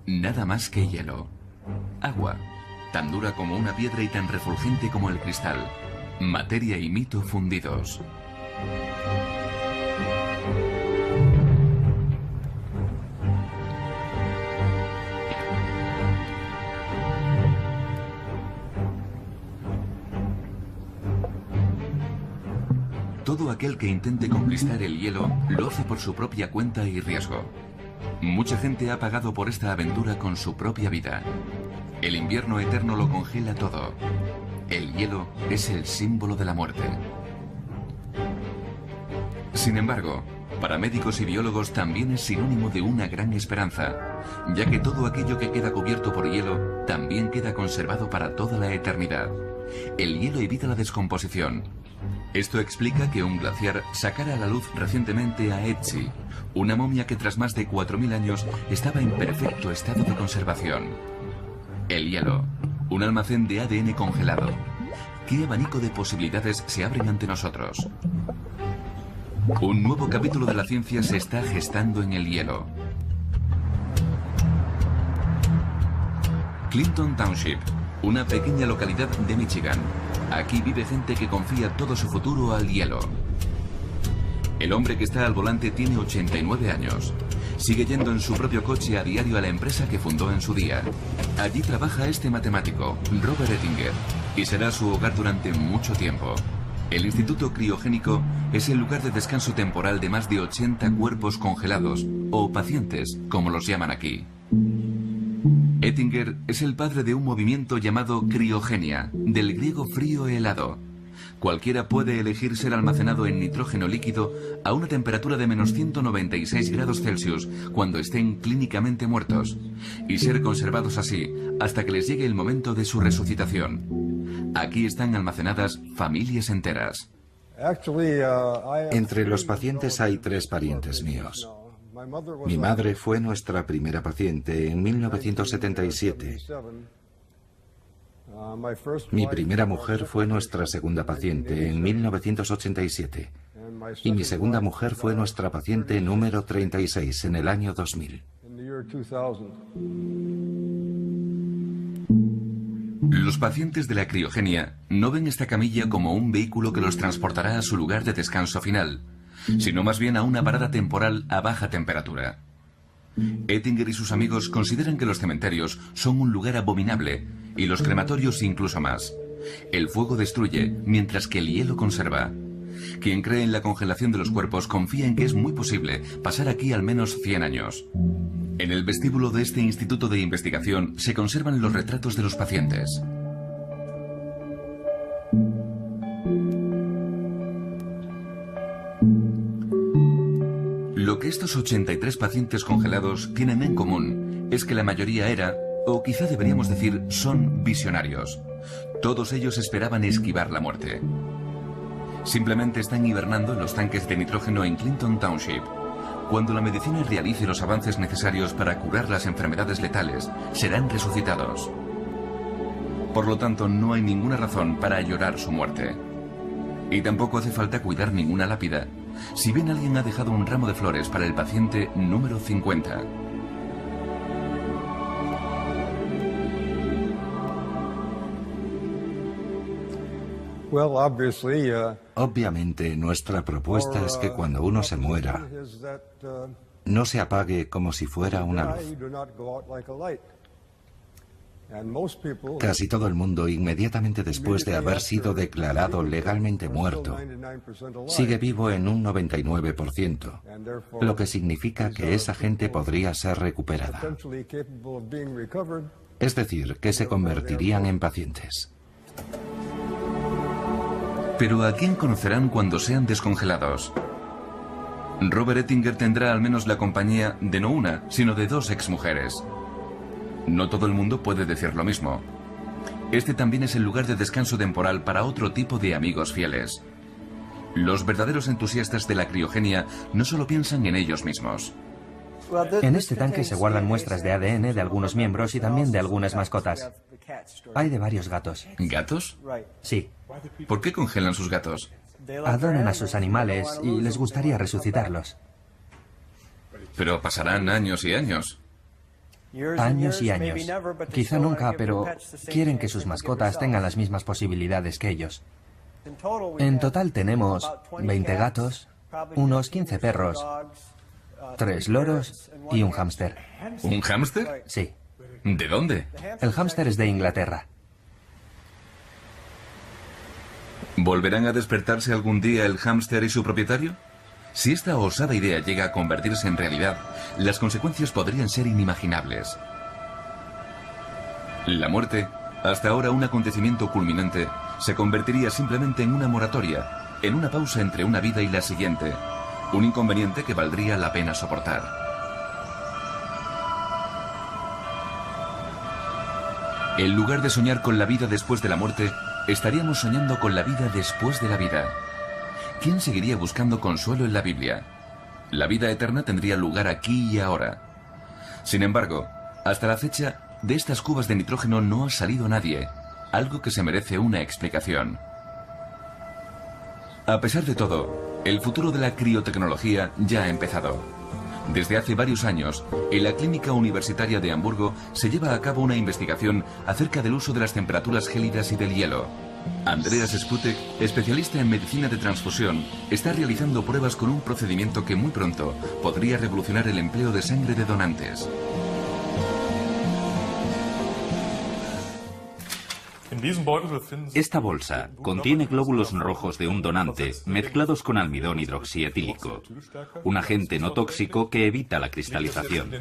Nada más que hielo. Agua, tan dura como una piedra y tan refulgente como el cristal. Materia y mito fundidos. Todo aquel que intente conquistar el hielo lo hace por su propia cuenta y riesgo. Mucha gente ha pagado por esta aventura con su propia vida. El invierno eterno lo congela todo. El hielo es el símbolo de la muerte. Sin embargo, para médicos y biólogos también es sinónimo de una gran esperanza, ya que todo aquello que queda cubierto por hielo también queda conservado para toda la eternidad. El hielo evita la descomposición. Esto explica que un glaciar sacara a la luz recientemente a Ötzi, una momia que tras más de 4000 años estaba en perfecto estado de conservación. El hielo, un almacén de ADN congelado. ¿Qué abanico de posibilidades se abren ante nosotros? Un nuevo capítulo de la ciencia se está gestando en el hielo. Clinton Township, una pequeña localidad de Michigan. Aquí vive gente que confía todo su futuro al hielo. El hombre que está al volante tiene 89 años. Sigue yendo en su propio coche a diario a la empresa que fundó en su día. Allí trabaja este matemático, Robert Ettinger, y será su hogar durante mucho tiempo. El Instituto Criogénico es el lugar de descanso temporal de más de 80 cuerpos congelados, o pacientes, como los llaman aquí. Ettinger es el padre de un movimiento llamado criogenia, del griego frío e helado. Cualquiera puede elegir ser almacenado en nitrógeno líquido a una temperatura de menos 196 grados Celsius cuando estén clínicamente muertos, y ser conservados así hasta que les llegue el momento de su resucitación. Aquí están almacenadas familias enteras. Entre los pacientes hay 3 parientes míos. Mi madre fue nuestra primera paciente en 1977. Mi primera mujer fue nuestra segunda paciente en 1987. Y mi segunda mujer fue nuestra paciente número 36 en el año 2000. Los pacientes de la criogenia no ven esta camilla como un vehículo que los transportará a su lugar de descanso final, sino más bien a una parada temporal a baja temperatura. Ettinger y sus amigos consideran que los cementerios son un lugar abominable y los crematorios incluso más. El fuego destruye, mientras que el hielo conserva. Quien cree en la congelación de los cuerpos confía en que es muy posible pasar aquí al menos 100 años. En el vestíbulo de este instituto de investigación se conservan los retratos de los pacientes. Lo que estos 83 pacientes congelados tienen en común es que la mayoría era, o quizá deberíamos decir, son visionarios. Todos ellos esperaban esquivar la muerte. Simplemente están hibernando en los tanques de nitrógeno en Clinton Township. Cuando la medicina realice los avances necesarios para curar las enfermedades letales, serán resucitados. Por lo tanto, no hay ninguna razón para llorar su muerte. Y tampoco hace falta cuidar ninguna lápida. Si bien alguien ha dejado un ramo de flores para el paciente número 50. Obviamente, nuestra propuesta es que cuando uno se muera, no se apague como si fuera una luz. Casi todo el mundo, inmediatamente después de haber sido declarado legalmente muerto, sigue vivo en un 99%, lo que significa que esa gente podría ser recuperada. Es decir, que se convertirían en pacientes. Pero ¿a quién conocerán cuando sean descongelados? Robert Ettinger tendrá al menos la compañía de no una, sino de 2 exmujeres. No todo el mundo puede decir lo mismo. Este también es el lugar de descanso temporal para otro tipo de amigos fieles. Los verdaderos entusiastas de la criogenia no solo piensan en ellos mismos. En este tanque se guardan muestras de ADN de algunos miembros y también de algunas mascotas. Hay de varios gatos. ¿Gatos? Sí. ¿Por qué congelan sus gatos? Adoran a sus animales y les gustaría resucitarlos. Pero pasarán años y años. Años y años. Quizá nunca, pero quieren que sus mascotas tengan las mismas posibilidades que ellos. En total tenemos 20 gatos, unos 15 perros, 3 loros y un hámster. ¿Un hámster? Sí. ¿De dónde? El hámster es de Inglaterra. ¿Volverán a despertarse algún día el hámster y su propietario? Si esta osada idea llega a convertirse en realidad, las consecuencias podrían ser inimaginables. La muerte, hasta ahora un acontecimiento culminante, se convertiría simplemente en una moratoria, en una pausa entre una vida y la siguiente, un inconveniente que valdría la pena soportar. En lugar de soñar con la vida después de la muerte, estaríamos soñando con la vida después de la vida. ¿Quién seguiría buscando consuelo en la Biblia? La vida eterna tendría lugar aquí y ahora. Sin embargo, hasta la fecha, de estas cubas de nitrógeno no ha salido nadie, algo que se merece una explicación. A pesar de todo, el futuro de la criotecnología ya ha empezado. Desde hace varios años, en la Clínica Universitaria de Hamburgo se lleva a cabo una investigación acerca del uso de las temperaturas gélidas y del hielo. Andreas Sputek, especialista en medicina de transfusión, está realizando pruebas con un procedimiento que muy pronto podría revolucionar el empleo de sangre de donantes. Esta bolsa contiene glóbulos rojos de un donante mezclados con almidón hidroxietílico, un agente no tóxico que evita la cristalización.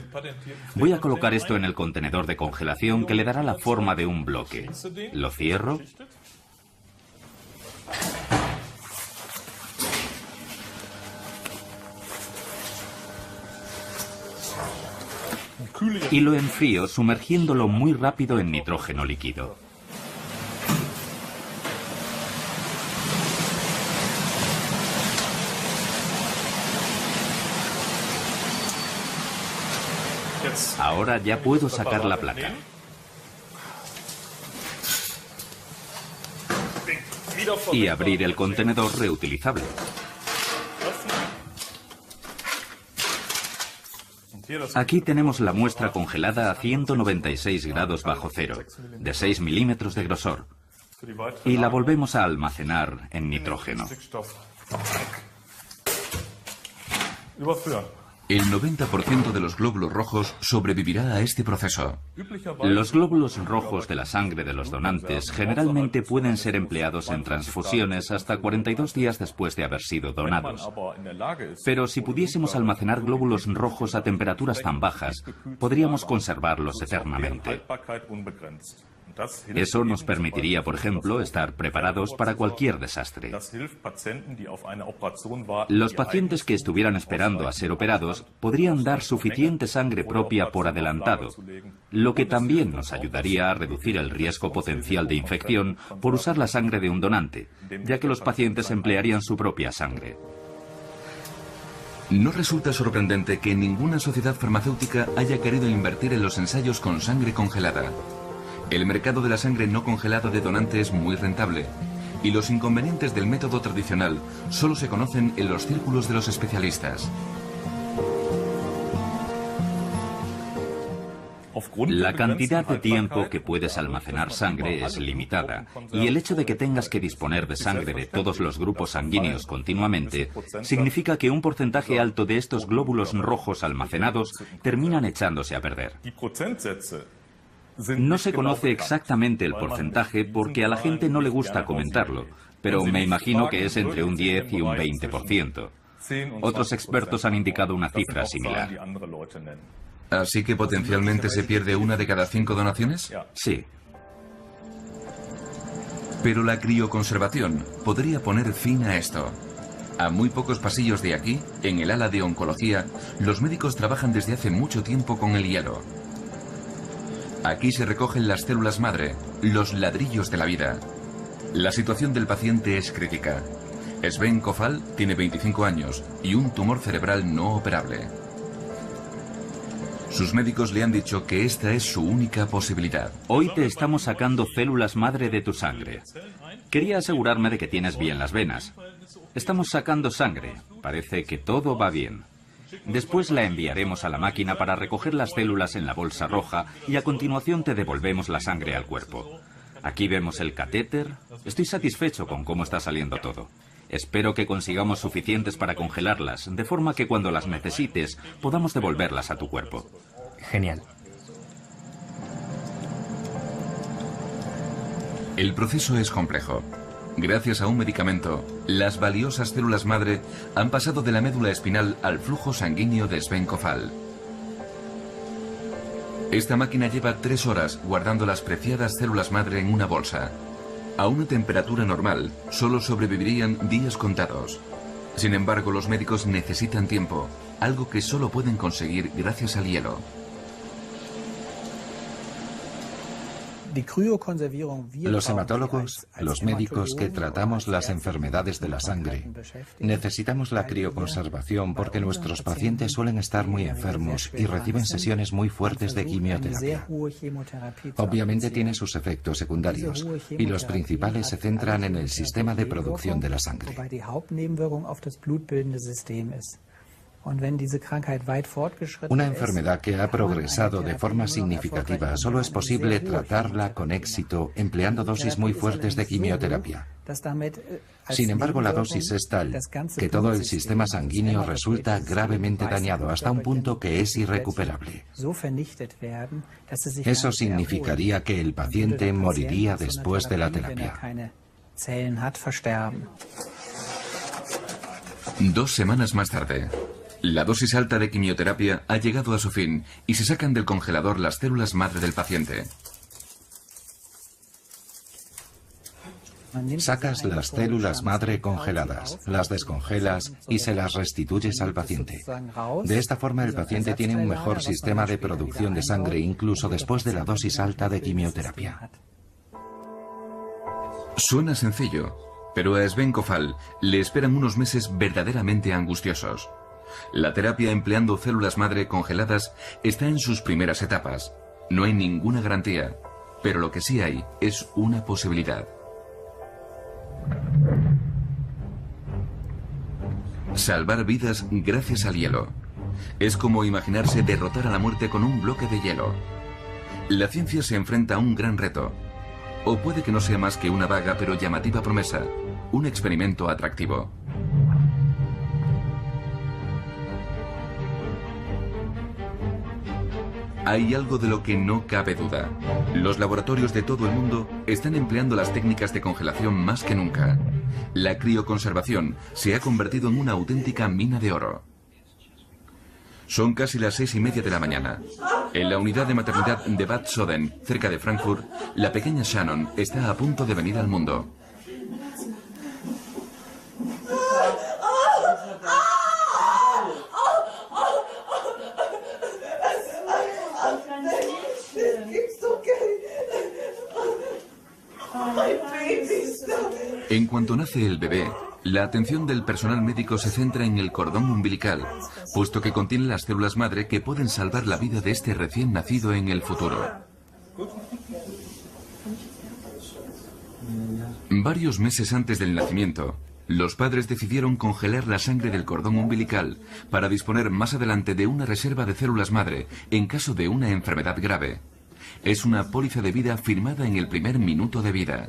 Voy a colocar esto en el contenedor de congelación que le dará la forma de un bloque. Lo cierro. Y lo enfrío sumergiéndolo muy rápido en nitrógeno líquido. Ahora ya puedo sacar la placa. Y abrir el contenedor reutilizable. Aquí tenemos la muestra congelada a 196 grados bajo cero, de 6 milímetros de grosor. Y la volvemos a almacenar en nitrógeno. El 90% de los glóbulos rojos sobrevivirá a este proceso. Los glóbulos rojos de la sangre de los donantes generalmente pueden ser empleados en transfusiones hasta 42 días después de haber sido donados. Pero si pudiésemos almacenar glóbulos rojos a temperaturas tan bajas, podríamos conservarlos eternamente. Eso nos permitiría, por ejemplo, estar preparados para cualquier desastre. Los pacientes que estuvieran esperando a ser operados podrían dar suficiente sangre propia por adelantado, lo que también nos ayudaría a reducir el riesgo potencial de infección por usar la sangre de un donante, ya que los pacientes emplearían su propia sangre. No resulta sorprendente que ninguna sociedad farmacéutica haya querido invertir en los ensayos con sangre congelada. El mercado de la sangre no congelada de donante es muy rentable, y los inconvenientes del método tradicional solo se conocen en los círculos de los especialistas. La cantidad de tiempo que puedes almacenar sangre es limitada, y el hecho de que tengas que disponer de sangre de todos los grupos sanguíneos continuamente significa que un porcentaje alto de estos glóbulos rojos almacenados terminan echándose a perder. No se conoce exactamente el porcentaje porque a la gente no le gusta comentarlo, pero me imagino que es entre un 10 y un 20%. Otros expertos han indicado una cifra similar. ¿Así que potencialmente se pierde una de cada 5 donaciones? Sí. Pero la crioconservación podría poner fin a esto. A muy pocos pasillos de aquí, en el ala de oncología, los médicos trabajan desde hace mucho tiempo con el hielo. Aquí se recogen las células madre, los ladrillos de la vida. La situación del paciente es crítica. Sven Kofal tiene 25 años y un tumor cerebral no operable. Sus médicos le han dicho que esta es su única posibilidad. Hoy te estamos sacando células madre de tu sangre. Quería asegurarme de que tienes bien las venas. Estamos sacando sangre. Parece que todo va bien. Después la enviaremos a la máquina para recoger las células en la bolsa roja y a continuación te devolvemos la sangre al cuerpo. Aquí vemos el catéter. Estoy satisfecho con cómo está saliendo todo. Espero que consigamos suficientes para congelarlas, de forma que cuando las necesites podamos devolverlas a tu cuerpo. Genial. El proceso es complejo. Gracias a un medicamento, las valiosas células madre han pasado de la médula espinal al flujo sanguíneo de Sven Kofal. Esta máquina lleva 3 horas guardando las preciadas células madre en una bolsa. A una temperatura normal, solo sobrevivirían días contados. Sin embargo, los médicos necesitan tiempo, algo que solo pueden conseguir gracias al hielo. Los hematólogos, los médicos que tratamos las enfermedades de la sangre, necesitamos la crioconservación porque nuestros pacientes suelen estar muy enfermos y reciben sesiones muy fuertes de quimioterapia. Obviamente tiene sus efectos secundarios y los principales se centran en el sistema de producción de la sangre. Una enfermedad que ha progresado de forma significativa solo es posible tratarla con éxito empleando dosis muy fuertes de quimioterapia. Sin embargo, la dosis es tal que todo el sistema sanguíneo resulta gravemente dañado hasta un punto que es irrecuperable. Eso significaría que el paciente moriría después de la terapia. 2 semanas más tarde, la dosis alta de quimioterapia ha llegado a su fin y se sacan del congelador las células madre del paciente. Sacas las células madre congeladas, las descongelas y se las restituyes al paciente. De esta forma el paciente tiene un mejor sistema de producción de sangre incluso después de la dosis alta de quimioterapia. Suena sencillo, pero a Sven Kofal le esperan unos meses verdaderamente angustiosos. La terapia empleando células madre congeladas está en sus primeras etapas. No hay ninguna garantía, pero lo que sí hay es una posibilidad. Salvar vidas gracias al hielo. Es como imaginarse derrotar a la muerte con un bloque de hielo. La ciencia se enfrenta a un gran reto. O puede que no sea más que una vaga pero llamativa promesa, un experimento atractivo. Hay algo de lo que no cabe duda. Los laboratorios de todo el mundo están empleando las técnicas de congelación más que nunca. La crioconservación se ha convertido en una auténtica mina de oro. Son casi las 6:30 de la mañana. En la unidad de maternidad de Bad Soden, cerca de Frankfurt, la pequeña Shannon está a punto de venir al mundo. En cuanto nace el bebé, la atención del personal médico se centra en el cordón umbilical, puesto que contiene las células madre que pueden salvar la vida de este recién nacido en el futuro. Varios meses antes del nacimiento, los padres decidieron congelar la sangre del cordón umbilical para disponer más adelante de una reserva de células madre en caso de una enfermedad grave. Es una póliza de vida firmada en el primer minuto de vida.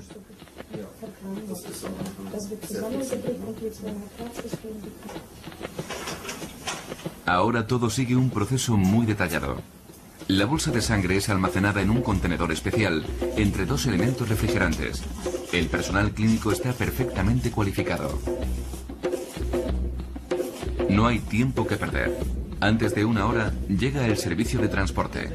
Ahora todo sigue un proceso muy detallado. La bolsa de sangre es almacenada en un contenedor especial entre 2 elementos refrigerantes. El personal clínico está perfectamente cualificado. No hay tiempo que perder. Antes de 1 hora llega el servicio de transporte.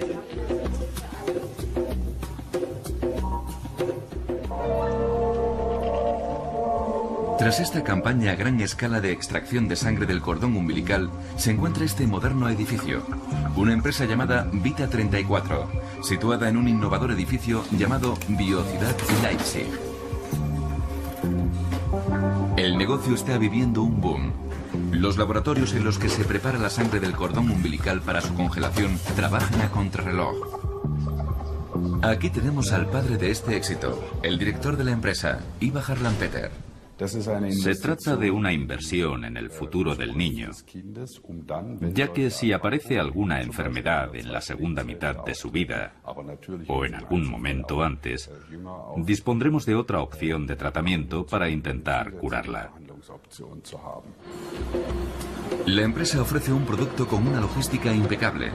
Tras esta campaña a gran escala de extracción de sangre del cordón umbilical, se encuentra este moderno edificio, una empresa llamada Vita 34, situada en un innovador edificio llamado Biociudad Leipzig. El negocio está viviendo un boom. Los laboratorios en los que se prepara la sangre del cordón umbilical para su congelación trabajan a contrarreloj. Aquí tenemos al padre de este éxito, el director de la empresa, Ivar Harlan Peter. Se trata de una inversión en el futuro del niño, ya que si aparece alguna enfermedad en la segunda mitad de su vida, o en algún momento antes, dispondremos de otra opción de tratamiento para intentar curarla. La empresa ofrece un producto con una logística impecable.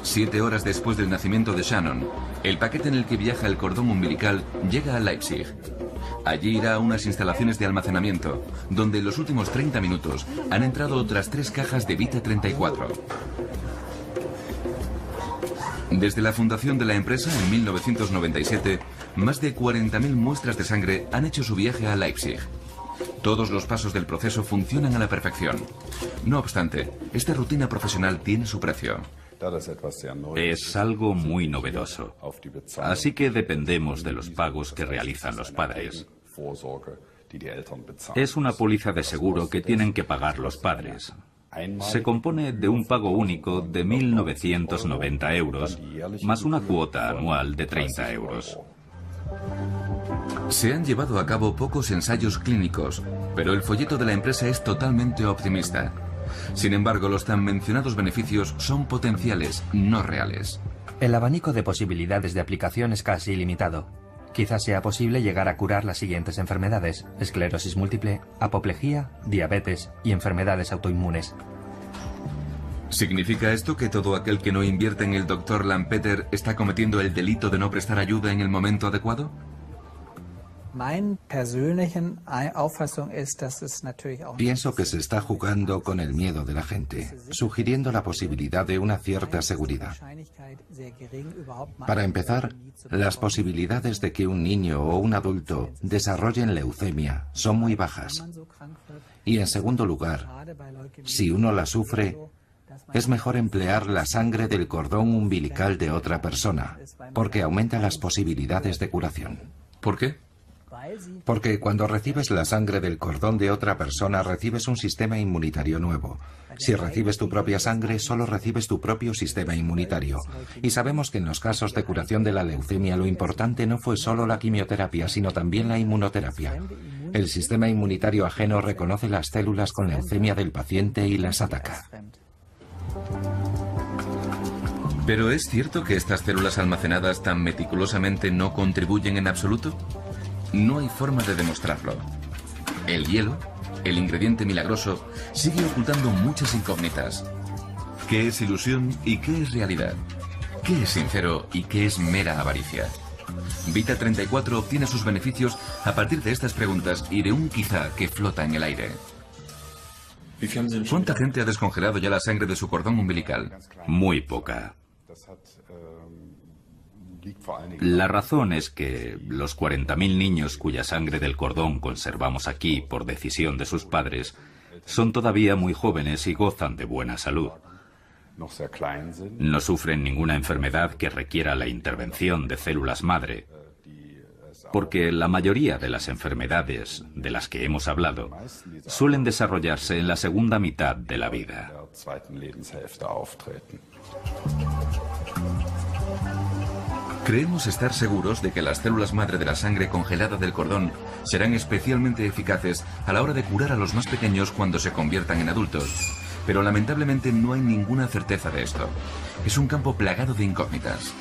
7 horas después del nacimiento de Shannon, el paquete en el que viaja el cordón umbilical llega a Leipzig. Allí irá a unas instalaciones de almacenamiento, donde en los últimos 30 minutos han entrado otras 3 cajas de Vita 34. Desde la fundación de la empresa en 1997, más de 40.000 muestras de sangre han hecho su viaje a Leipzig. Todos los pasos del proceso funcionan a la perfección. No obstante, esta rutina profesional tiene su precio. Es algo muy novedoso, así que dependemos de los pagos que realizan los padres. Es una póliza de seguro que tienen que pagar los padres. Se compone de un pago único de 1.990 euros, más una cuota anual de 30 euros. Se han llevado a cabo pocos ensayos clínicos, pero el folleto de la empresa es totalmente optimista. Sin embargo, los tan mencionados beneficios son potenciales, no reales. El abanico de posibilidades de aplicación es casi ilimitado. Quizás sea posible llegar a curar las siguientes enfermedades: esclerosis múltiple, apoplejía, diabetes y enfermedades autoinmunes. ¿Significa esto que todo aquel que no invierte en el Dr. Lampeter está cometiendo el delito de no prestar ayuda en el momento adecuado? Pienso que se está jugando con el miedo de la gente, sugiriendo la posibilidad de una cierta seguridad. Para empezar, las posibilidades de que un niño o un adulto desarrollen leucemia son muy bajas. Y en segundo lugar, si uno la sufre, es mejor emplear la sangre del cordón umbilical de otra persona, porque aumenta las posibilidades de curación. ¿Por qué? Porque cuando recibes la sangre del cordón de otra persona, recibes un sistema inmunitario nuevo. Si recibes tu propia sangre, solo recibes tu propio sistema inmunitario. Y sabemos que en los casos de curación de la leucemia lo importante no fue solo la quimioterapia, sino también la inmunoterapia. El sistema inmunitario ajeno reconoce las células con leucemia del paciente y las ataca. ¿Pero es cierto que estas células almacenadas tan meticulosamente no contribuyen en absoluto? No hay forma de demostrarlo. El hielo, el ingrediente milagroso, sigue ocultando muchas incógnitas. ¿Qué es ilusión y qué es realidad? ¿Qué es sincero y qué es mera avaricia? Vita 34 obtiene sus beneficios a partir de estas preguntas y de un quizá que flota en el aire. ¿Cuánta gente ha descongelado ya la sangre de su cordón umbilical? Muy poca. La razón es que los 40.000 niños cuya sangre del cordón conservamos aquí por decisión de sus padres son todavía muy jóvenes y gozan de buena salud. No sufren ninguna enfermedad que requiera la intervención de células madre, porque la mayoría de las enfermedades de las que hemos hablado suelen desarrollarse en la segunda mitad de la vida. Creemos estar seguros de que las células madre de la sangre congelada del cordón serán especialmente eficaces a la hora de curar a los más pequeños cuando se conviertan en adultos. Pero lamentablemente no hay ninguna certeza de esto. Es un campo plagado de incógnitas.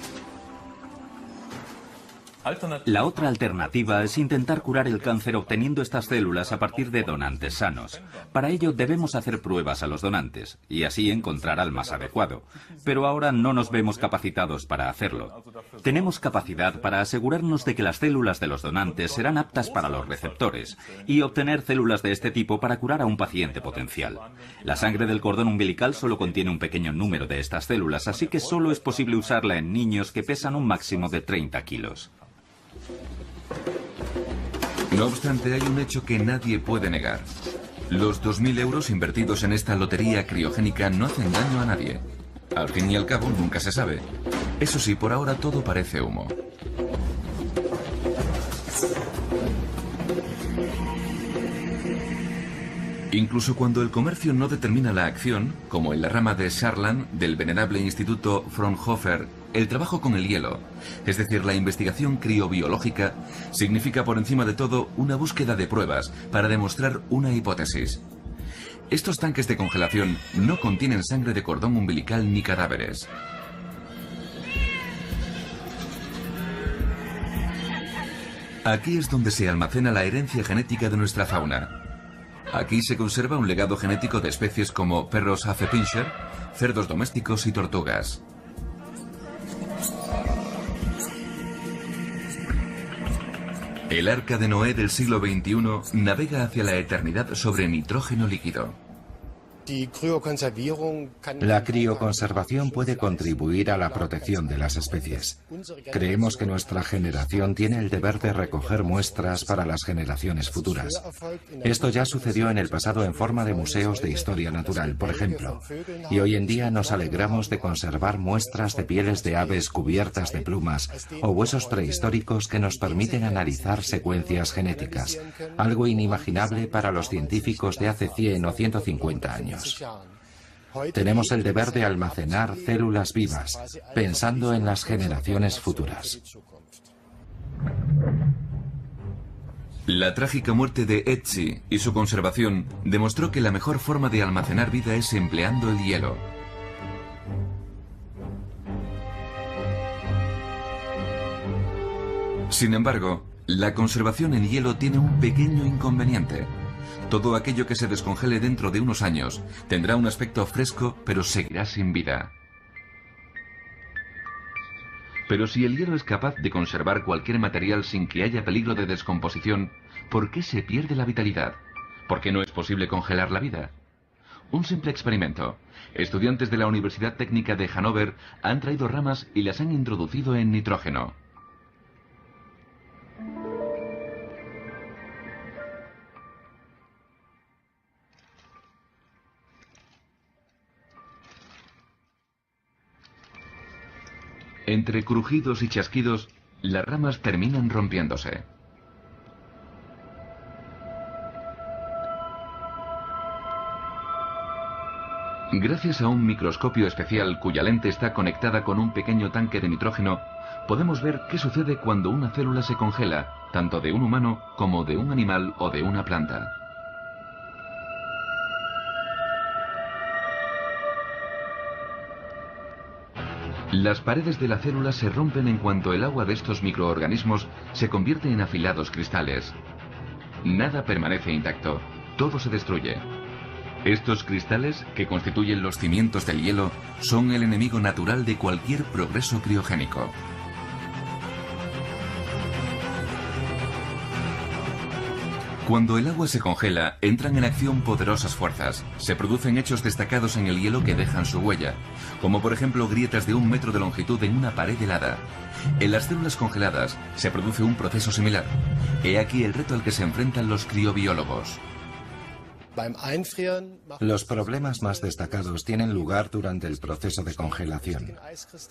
La otra alternativa es intentar curar el cáncer obteniendo estas células a partir de donantes sanos. Para ello debemos hacer pruebas a los donantes y así encontrar al más adecuado. Pero ahora no nos vemos capacitados para hacerlo. Tenemos capacidad para asegurarnos de que las células de los donantes serán aptas para los receptores y obtener células de este tipo para curar a un paciente potencial. La sangre del cordón umbilical solo contiene un pequeño número de estas células, así que solo es posible usarla en niños que pesan un máximo de 30 kilos. No obstante, hay un hecho que nadie puede negar. Los 2.000 euros invertidos en esta lotería criogénica no hacen daño a nadie. Al fin y al cabo, nunca se sabe. Eso sí, por ahora todo parece humo. Incluso cuando el comercio no determina la acción, como en la rama de Saarland del venerable Instituto Fraunhofer, el trabajo con el hielo, es decir, la investigación criobiológica, significa por encima de todo una búsqueda de pruebas para demostrar una hipótesis. Estos tanques de congelación no contienen sangre de cordón umbilical ni cadáveres. Aquí es donde se almacena la herencia genética de nuestra fauna. Aquí se conserva un legado genético de especies como perros Hafenpincher, cerdos domésticos y tortugas. El Arca de Noé del siglo XXI navega hacia la eternidad sobre nitrógeno líquido. La crioconservación puede contribuir a la protección de las especies. Creemos que nuestra generación tiene el deber de recoger muestras para las generaciones futuras. Esto ya sucedió en el pasado en forma de museos de historia natural, por ejemplo. Y hoy en día nos alegramos de conservar muestras de pieles de aves cubiertas de plumas o huesos prehistóricos que nos permiten analizar secuencias genéticas, algo inimaginable para los científicos de hace 100 o 150 años. Tenemos el deber de almacenar células vivas, pensando en las generaciones futuras. La trágica muerte de Ötzi y su conservación demostró que la mejor forma de almacenar vida es empleando el hielo. Sin embargo, la conservación en hielo tiene un pequeño inconveniente. Todo aquello que se descongele dentro de unos años tendrá un aspecto fresco, pero seguirá sin vida. Pero si el hielo es capaz de conservar cualquier material sin que haya peligro de descomposición, ¿por qué se pierde la vitalidad? ¿Por qué no es posible congelar la vida? Un simple experimento. Estudiantes de la Universidad Técnica de Hannover han traído ramas y las han introducido en nitrógeno. Entre crujidos y chasquidos, las ramas terminan rompiéndose. Gracias a un microscopio especial cuya lente está conectada con un pequeño tanque de nitrógeno, podemos ver qué sucede cuando una célula se congela, tanto de un humano como de un animal o de una planta. Las paredes de la célula se rompen en cuanto el agua de estos microorganismos se convierte en afilados cristales. Nada permanece intacto, todo se destruye. Estos cristales, que constituyen los cimientos del hielo, son el enemigo natural de cualquier progreso criogénico. Cuando el agua se congela, entran en acción poderosas fuerzas. Se producen hechos destacados en el hielo que dejan su huella, como por ejemplo grietas de 1 metro de longitud en una pared helada. En las células congeladas se produce un proceso similar. He aquí el reto al que se enfrentan los criobiólogos. Los problemas más destacados tienen lugar durante el proceso de congelación.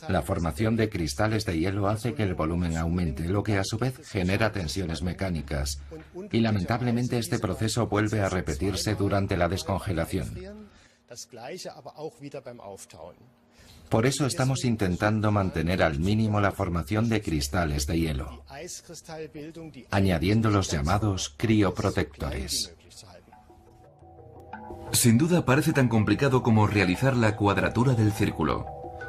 La formación de cristales de hielo hace que el volumen aumente, lo que a su vez genera tensiones mecánicas. Y lamentablemente este proceso vuelve a repetirse durante la descongelación. Por eso estamos intentando mantener al mínimo la formación de cristales de hielo, añadiendo los llamados crioprotectores. Sin duda parece tan complicado como realizar la cuadratura del círculo,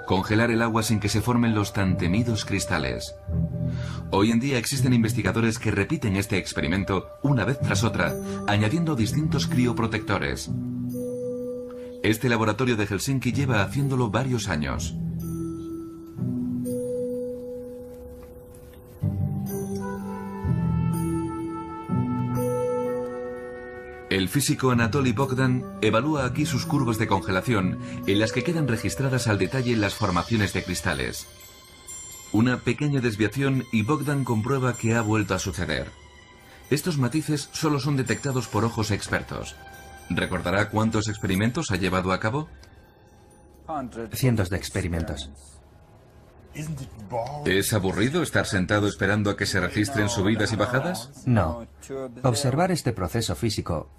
congelar el agua sin que se formen los tan temidos cristales. Hoy en día existen investigadores que repiten este experimento una vez tras otra, añadiendo distintos crioprotectores. Este laboratorio de Helsinki lleva haciéndolo varios años. El físico Anatoly Bogdan evalúa aquí sus curvas de congelación, en las que quedan registradas al detalle las formaciones de cristales. Una pequeña desviación y Bogdan comprueba que ha vuelto a suceder. Estos matices solo son detectados por ojos expertos. ¿Recordará cuántos experimentos ha llevado a cabo? Cientos de experimentos. ¿Es aburrido estar sentado esperando a que se registren subidas y bajadas? No. Observar este proceso físico,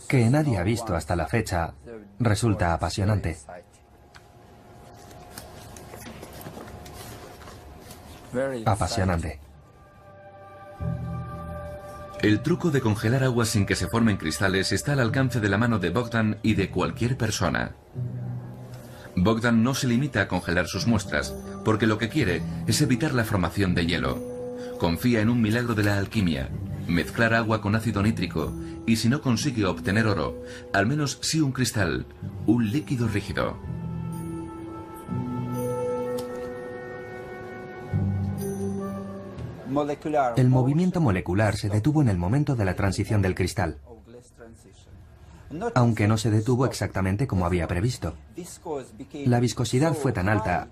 que nadie ha visto hasta la fecha, resulta apasionante. Apasionante. El truco de congelar agua sin que se formen cristales está al alcance de la mano de Bogdan y de cualquier persona. Bogdan no se limita a congelar sus muestras, porque lo que quiere es evitar la formación de hielo. Confía en un milagro de la alquimia, mezclar agua con ácido nítrico, y si no consigue obtener oro, al menos sí un cristal, un líquido rígido. El movimiento molecular se detuvo en el momento de la transición del cristal, aunque no se detuvo exactamente como había previsto. La viscosidad fue tan alta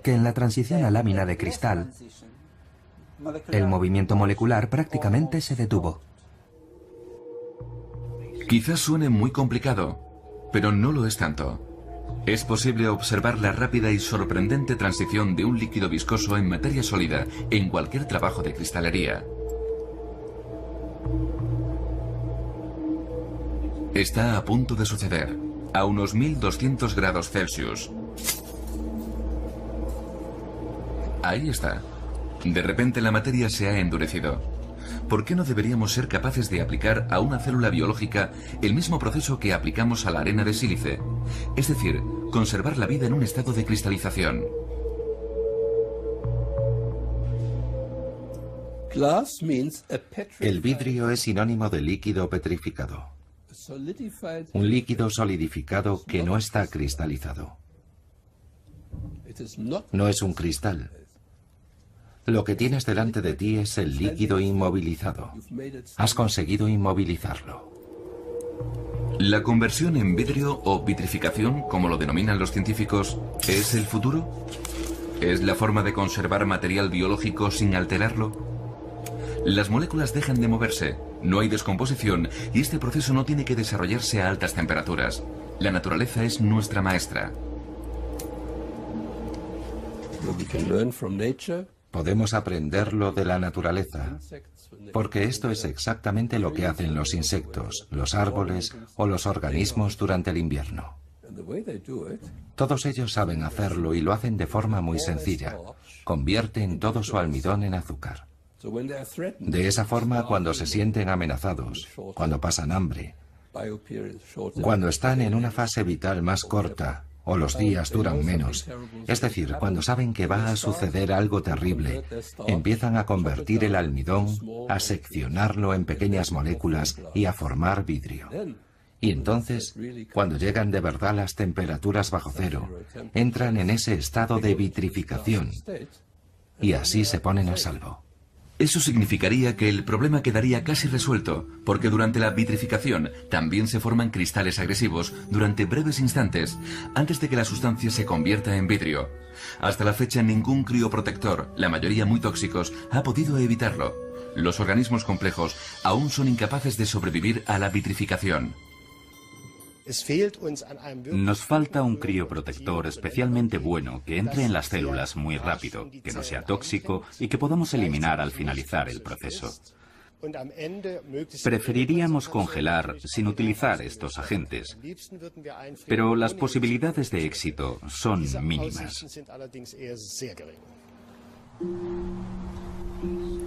que en la transición a lámina de cristal, el movimiento molecular prácticamente se detuvo. Quizás suene muy complicado, pero no lo es tanto. Es posible observar la rápida y sorprendente transición de un líquido viscoso en materia sólida en cualquier trabajo de cristalería. Está a punto de suceder, a unos 1200 grados Celsius. Ahí está. De repente la materia se ha endurecido. ¿Por qué no deberíamos ser capaces de aplicar a una célula biológica el mismo proceso que aplicamos a la arena de sílice? Es decir, conservar la vida en un estado de cristalización. El vidrio es sinónimo de líquido petrificado. Un líquido solidificado que no está cristalizado. No es un cristal. Lo que tienes delante de ti es el líquido inmovilizado. Has conseguido inmovilizarlo. ¿La conversión en vidrio o vitrificación, como lo denominan los científicos, es el futuro? ¿Es la forma de conservar material biológico sin alterarlo? Las moléculas dejan de moverse, no hay descomposición y este proceso no tiene que desarrollarse a altas temperaturas. La naturaleza es nuestra maestra. Podemos aprenderlo de la naturaleza, porque esto es exactamente lo que hacen los insectos, los árboles o los organismos durante el invierno. Todos ellos saben hacerlo y lo hacen de forma muy sencilla. Convierten todo su almidón en azúcar. De esa forma, cuando se sienten amenazados, cuando pasan hambre, cuando están en una fase vital más corta, o los días duran menos, es decir, cuando saben que va a suceder algo terrible, empiezan a convertir el almidón, a seccionarlo en pequeñas moléculas y a formar vidrio. Y entonces, cuando llegan de verdad las temperaturas bajo cero, entran en ese estado de vitrificación y así se ponen a salvo. Eso significaría que el problema quedaría casi resuelto, porque durante la vitrificación también se forman cristales agresivos durante breves instantes, antes de que la sustancia se convierta en vidrio. Hasta la fecha ningún crioprotector, la mayoría muy tóxicos, ha podido evitarlo. Los organismos complejos aún son incapaces de sobrevivir a la vitrificación. Nos falta un crioprotector especialmente bueno que entre en las células muy rápido, que no sea tóxico y que podamos eliminar al finalizar el proceso. Preferiríamos congelar sin utilizar estos agentes, pero las posibilidades de éxito son mínimas.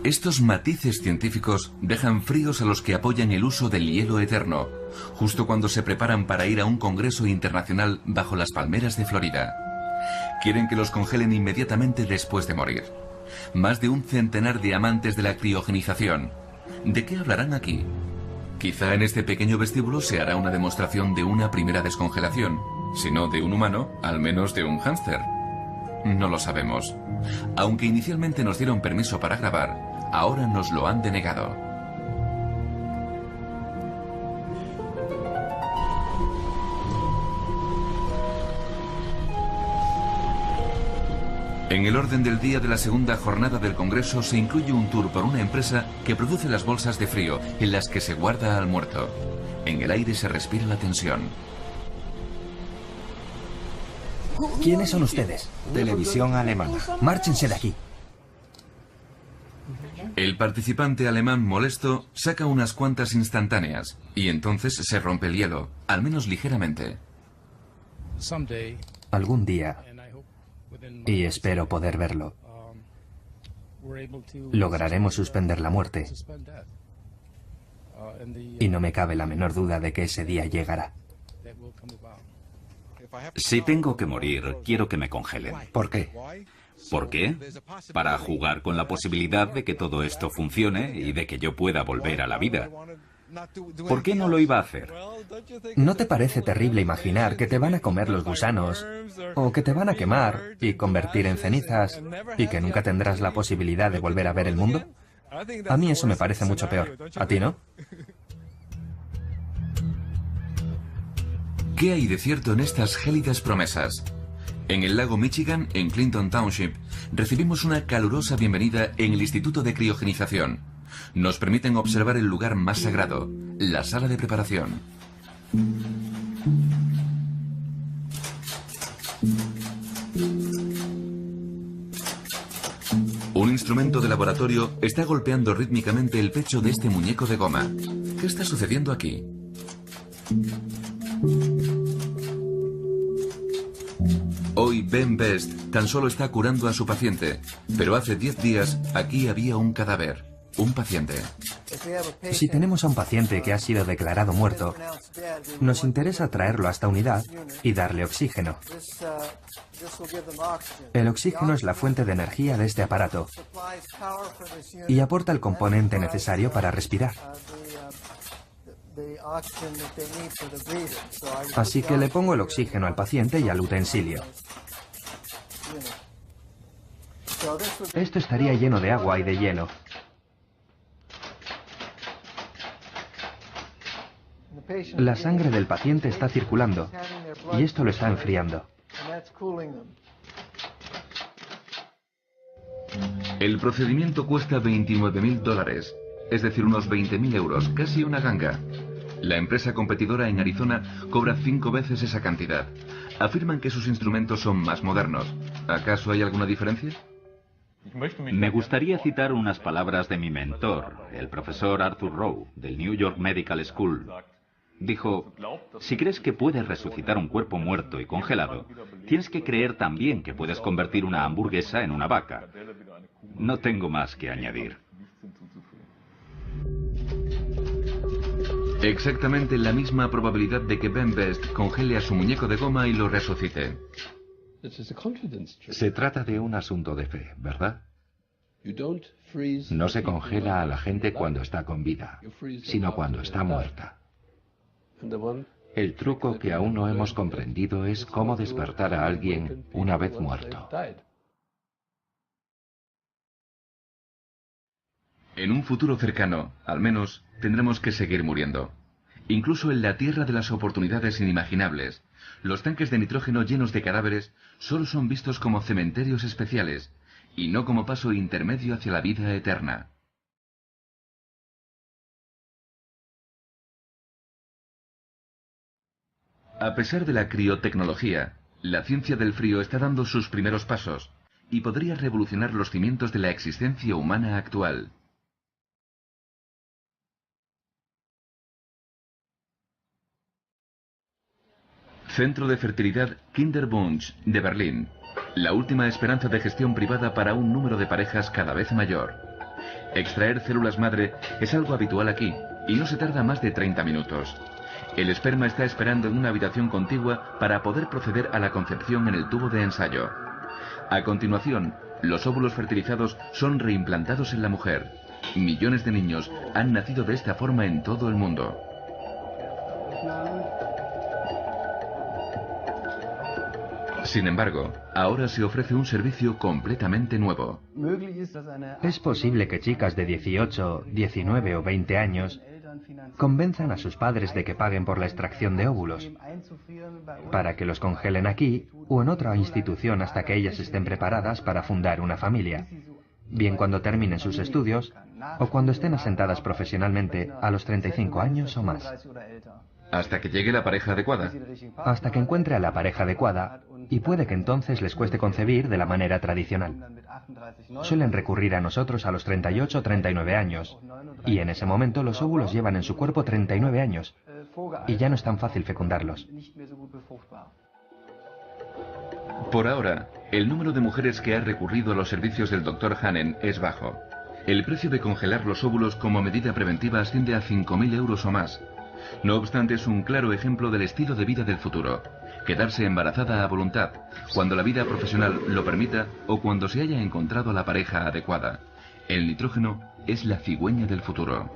Estos matices científicos dejan fríos a los que apoyan el uso del hielo eterno, justo cuando se preparan para ir a un congreso internacional bajo las palmeras de Florida. Quieren que los congelen inmediatamente después de morir. Más de un centenar de amantes de la criogenización. ¿De qué hablarán aquí? Quizá en este pequeño vestíbulo se hará una demostración de una primera descongelación. Si no de un humano, al menos de un hámster. No lo sabemos. Aunque inicialmente nos dieron permiso para grabar, ahora nos lo han denegado. En el orden del día de la segunda jornada del Congreso se incluye un tour por una empresa que produce las bolsas de frío en las que se guarda al muerto. En el aire se respira la tensión. ¿Quiénes son ustedes? Televisión alemana. Márchense de aquí. El participante alemán molesto saca unas cuantas instantáneas y entonces se rompe el hielo, al menos ligeramente. Algún día, y espero poder verlo, lograremos suspender la muerte. Y no me cabe la menor duda de que ese día llegará. Si tengo que morir, quiero que me congelen. ¿Por qué? ¿Por qué? Para jugar con la posibilidad de que todo esto funcione y de que yo pueda volver a la vida. ¿Por qué no lo iba a hacer? ¿No te parece terrible imaginar que te van a comer los gusanos o que te van a quemar y convertir en cenizas y que nunca tendrás la posibilidad de volver a ver el mundo? A mí eso me parece mucho peor. ¿A ti no? ¿Qué hay de cierto en estas gélidas promesas? En el lago Michigan, en Clinton Township, recibimos una calurosa bienvenida en el Instituto de Criogenización. Nos permiten observar el lugar más sagrado, la sala de preparación. Un instrumento de laboratorio está golpeando rítmicamente el pecho de este muñeco de goma. ¿Qué está sucediendo aquí? Hoy Ben Best tan solo está curando a su paciente, pero hace 10 días aquí había un cadáver, un paciente. Si tenemos a un paciente que ha sido declarado muerto, nos interesa traerlo a esta unidad y darle oxígeno. El oxígeno es la fuente de energía de este aparato y aporta el componente necesario para respirar. Así que le pongo el oxígeno al paciente y al utensilio. Esto estaría lleno de agua y de hielo. La sangre del paciente está circulando y esto lo está enfriando. El procedimiento cuesta $29.000, es decir, unos 20.000 euros, casi una ganga. La empresa competidora en Arizona cobra 5 veces esa cantidad. Afirman que sus instrumentos son más modernos. ¿Acaso hay alguna diferencia? Me gustaría citar unas palabras de mi mentor, el profesor Arthur Rowe, del New York Medical School. Dijo, si crees que puedes resucitar un cuerpo muerto y congelado, tienes que creer también que puedes convertir una hamburguesa en una vaca. No tengo más que añadir. Exactamente la misma probabilidad de que Ben Best congele a su muñeco de goma y lo resucite. Se trata de un asunto de fe, ¿verdad? No se congela a la gente cuando está con vida, sino cuando está muerta. El truco que aún no hemos comprendido es cómo despertar a alguien una vez muerto. En un futuro cercano, al menos, tendremos que seguir muriendo. Incluso en la tierra de las oportunidades inimaginables, los tanques de nitrógeno llenos de cadáveres solo son vistos como cementerios especiales y no como paso intermedio hacia la vida eterna. A pesar de la criotecnología, la ciencia del frío está dando sus primeros pasos y podría revolucionar los cimientos de la existencia humana actual. Centro de Fertilidad Kinderbunsch de Berlín. La última esperanza de gestión privada para un número de parejas cada vez mayor. Extraer células madre es algo habitual aquí y no se tarda más de 30 minutos. El esperma está esperando en una habitación contigua para poder proceder a la concepción en el tubo de ensayo. A continuación, los óvulos fertilizados son reimplantados en la mujer. Millones de niños han nacido de esta forma en todo el mundo. Sin embargo, ahora se ofrece un servicio completamente nuevo. Es posible que chicas de 18, 19 o 20 años convenzan a sus padres de que paguen por la extracción de óvulos, para que los congelen aquí o en otra institución hasta que ellas estén preparadas para fundar una familia, bien cuando terminen sus estudios o cuando estén asentadas profesionalmente a los 35 años o más. Hasta que llegue la pareja adecuada. Hasta que encuentre a la pareja adecuada, y puede que entonces les cueste concebir de la manera tradicional. Suelen recurrir a nosotros a los 38 o 39 años, y en ese momento los óvulos llevan en su cuerpo 39 años, y ya no es tan fácil fecundarlos. Por ahora, el número de mujeres que ha recurrido a los servicios del Dr. Hanen es bajo. El precio de congelar los óvulos como medida preventiva asciende a 5.000 euros o más. No obstante, es un claro ejemplo del estilo de vida del futuro. Quedarse embarazada a voluntad, cuando la vida profesional lo permita o cuando se haya encontrado a la pareja adecuada. El nitrógeno es la cigüeña del futuro.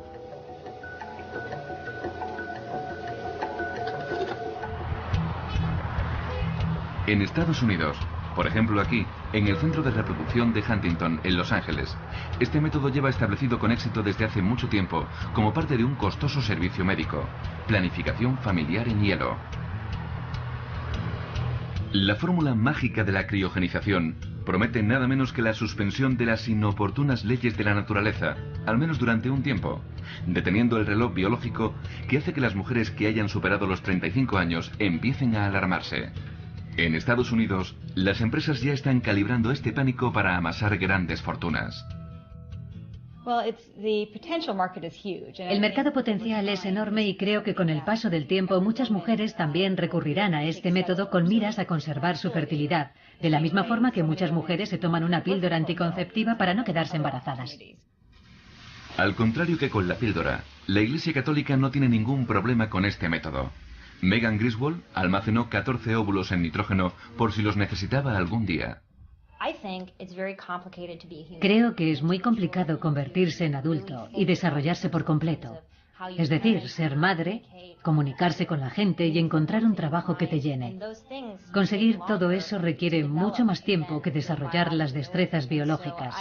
En Estados Unidos, por ejemplo aquí, en el Centro de Reproducción de Huntington, en Los Ángeles, este método lleva establecido con éxito desde hace mucho tiempo como parte de un costoso servicio médico, planificación familiar en hielo. La fórmula mágica de la criogenización promete nada menos que la suspensión de las inoportunas leyes de la naturaleza, al menos durante un tiempo, deteniendo el reloj biológico que hace que las mujeres que hayan superado los 35 años empiecen a alarmarse. En Estados Unidos, las empresas ya están calibrando este pánico para amasar grandes fortunas. El mercado potencial es enorme y creo que con el paso del tiempo muchas mujeres también recurrirán a este método con miras a conservar su fertilidad, de la misma forma que muchas mujeres se toman una píldora anticonceptiva para no quedarse embarazadas. Al contrario que con la píldora, la Iglesia Católica no tiene ningún problema con este método. Megan Griswold almacenó 14 óvulos en nitrógeno por si los necesitaba algún día. Creo que es muy complicado convertirse en adulto y desarrollarse por completo. Es decir, ser madre, comunicarse con la gente y encontrar un trabajo que te llene. Conseguir todo eso requiere mucho más tiempo que desarrollar las destrezas biológicas.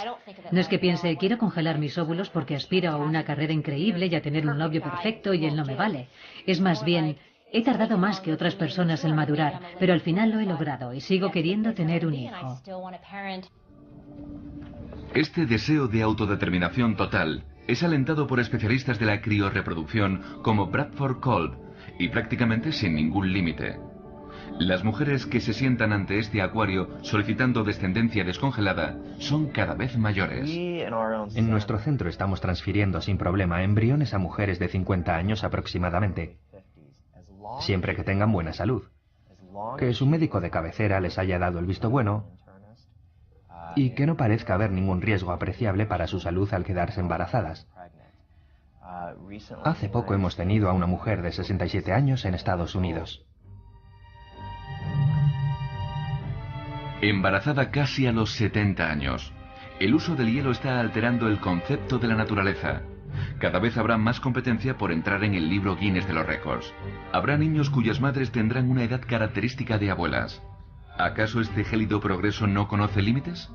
No es que piense, quiero congelar mis óvulos porque aspiro a una carrera increíble y a tener un novio perfecto y él no me vale. Es más bien, he tardado más que otras personas en madurar, pero al final lo he logrado y sigo queriendo tener un hijo. Este deseo de autodeterminación total es alentado por especialistas de la criorreproducción como Bradford Kolb y prácticamente sin ningún límite. Las mujeres que se sientan ante este acuario solicitando descendencia descongelada son cada vez mayores. En nuestro centro estamos transfiriendo sin problema embriones a mujeres de 50 años aproximadamente, siempre que tengan buena salud, que su médico de cabecera les haya dado el visto bueno y que no parezca haber ningún riesgo apreciable para su salud al quedarse embarazadas. Hace poco hemos tenido a una mujer de 67 años en Estados Unidos. Embarazada casi a los 70 años. El uso del hielo está alterando el concepto de la naturaleza. Cada vez habrá más competencia por entrar en el libro Guinness de los récords. Habrá niños cuyas madres tendrán una edad característica de abuelas. ¿Acaso este gélido progreso no conoce límites?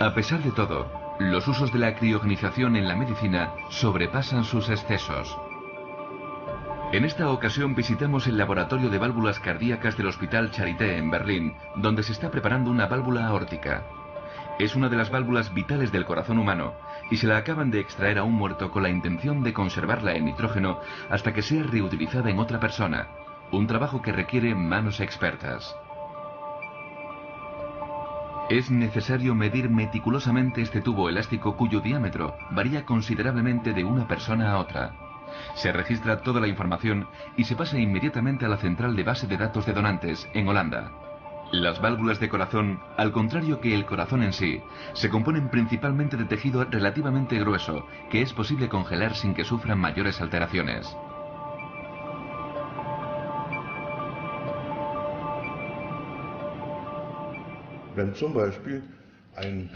A pesar de todo, los usos de la criogenización en la medicina sobrepasan sus excesos. En esta ocasión visitamos el laboratorio de válvulas cardíacas del Hospital Charité en Berlín, donde se está preparando una válvula aórtica. Es una de las válvulas vitales del corazón humano y se la acaban de extraer a un muerto con la intención de conservarla en nitrógeno hasta que sea reutilizada en otra persona, un trabajo que requiere manos expertas. Es necesario medir meticulosamente este tubo elástico cuyo diámetro varía considerablemente de una persona a otra. Se registra toda la información y se pasa inmediatamente a la central de base de datos de donantes en Holanda. Las válvulas de corazón, al contrario que el corazón en sí, se componen principalmente de tejido relativamente grueso, que es posible congelar sin que sufran mayores alteraciones.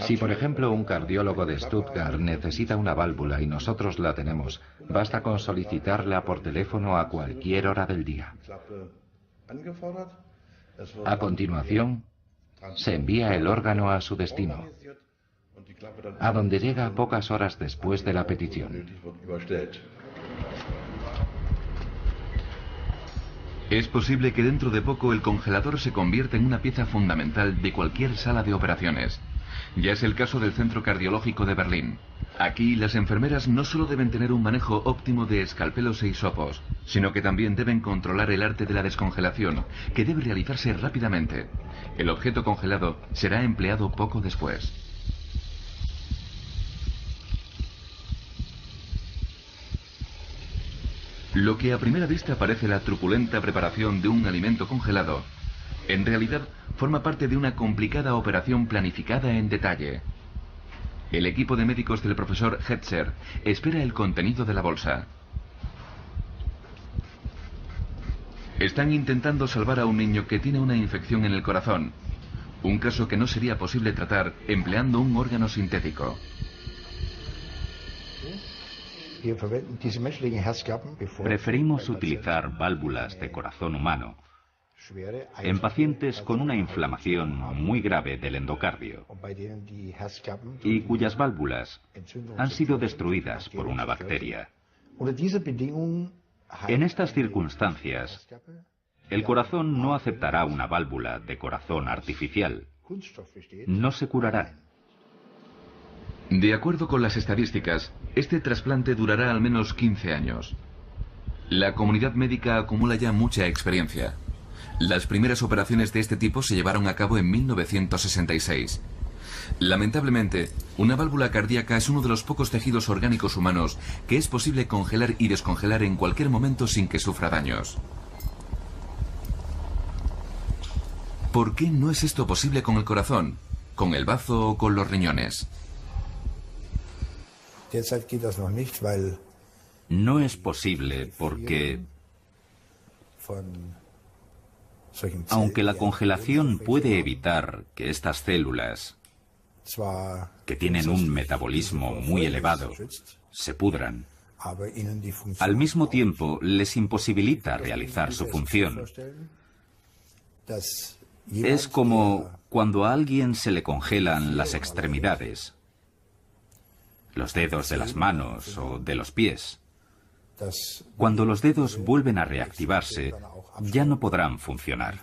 Si, por ejemplo, un cardiólogo de Stuttgart necesita una válvula y nosotros la tenemos, basta con solicitarla por teléfono a cualquier hora del día. A continuación, se envía el órgano a su destino, a donde llega pocas horas después de la petición. Es posible que dentro de poco el congelador se convierta en una pieza fundamental de cualquier sala de operaciones. Ya es el caso del Centro Cardiológico de Berlín. Aquí las enfermeras no solo deben tener un manejo óptimo de escalpelos e hisopos, sino que también deben controlar el arte de la descongelación, que debe realizarse rápidamente. El objeto congelado será empleado poco después. Lo que a primera vista parece la truculenta preparación de un alimento congelado, en realidad forma parte de una complicada operación planificada en detalle. El equipo de médicos del profesor Hetzer espera el contenido de la bolsa. Están intentando salvar a un niño que tiene una infección en el corazón, un caso que no sería posible tratar empleando un órgano sintético. Preferimos utilizar válvulas de corazón humano en pacientes con una inflamación muy grave del endocardio y cuyas válvulas han sido destruidas por una bacteria. En estas circunstancias, el corazón no aceptará una válvula de corazón artificial. No se curará. De acuerdo con las estadísticas, este trasplante durará al menos 15 años. La comunidad médica acumula ya mucha experiencia. Las primeras operaciones de este tipo se llevaron a cabo en 1966. Lamentablemente, una válvula cardíaca es uno de los pocos tejidos orgánicos humanos que es posible congelar y descongelar en cualquier momento sin que sufra daños. ¿Por qué no es esto posible con el corazón, con el bazo o con los riñones? No es posible porque, aunque la congelación puede evitar que estas células, que tienen un metabolismo muy elevado, se pudran, al mismo tiempo les imposibilita realizar su función. Es como cuando a alguien se le congelan las extremidades, los dedos de las manos o de los pies. Cuando los dedos vuelven a reactivarse, ya no podrán funcionar.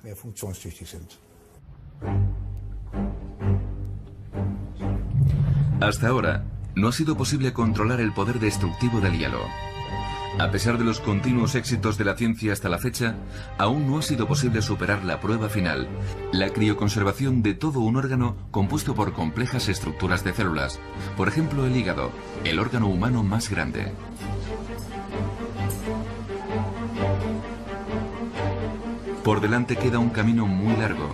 Hasta ahora, no ha sido posible controlar el poder destructivo del hielo. A pesar de los continuos éxitos de la ciencia hasta la fecha, aún no ha sido posible superar la prueba final, la crioconservación de todo un órgano compuesto por complejas estructuras de células, por ejemplo el hígado, el órgano humano más grande. Por delante queda un camino muy largo,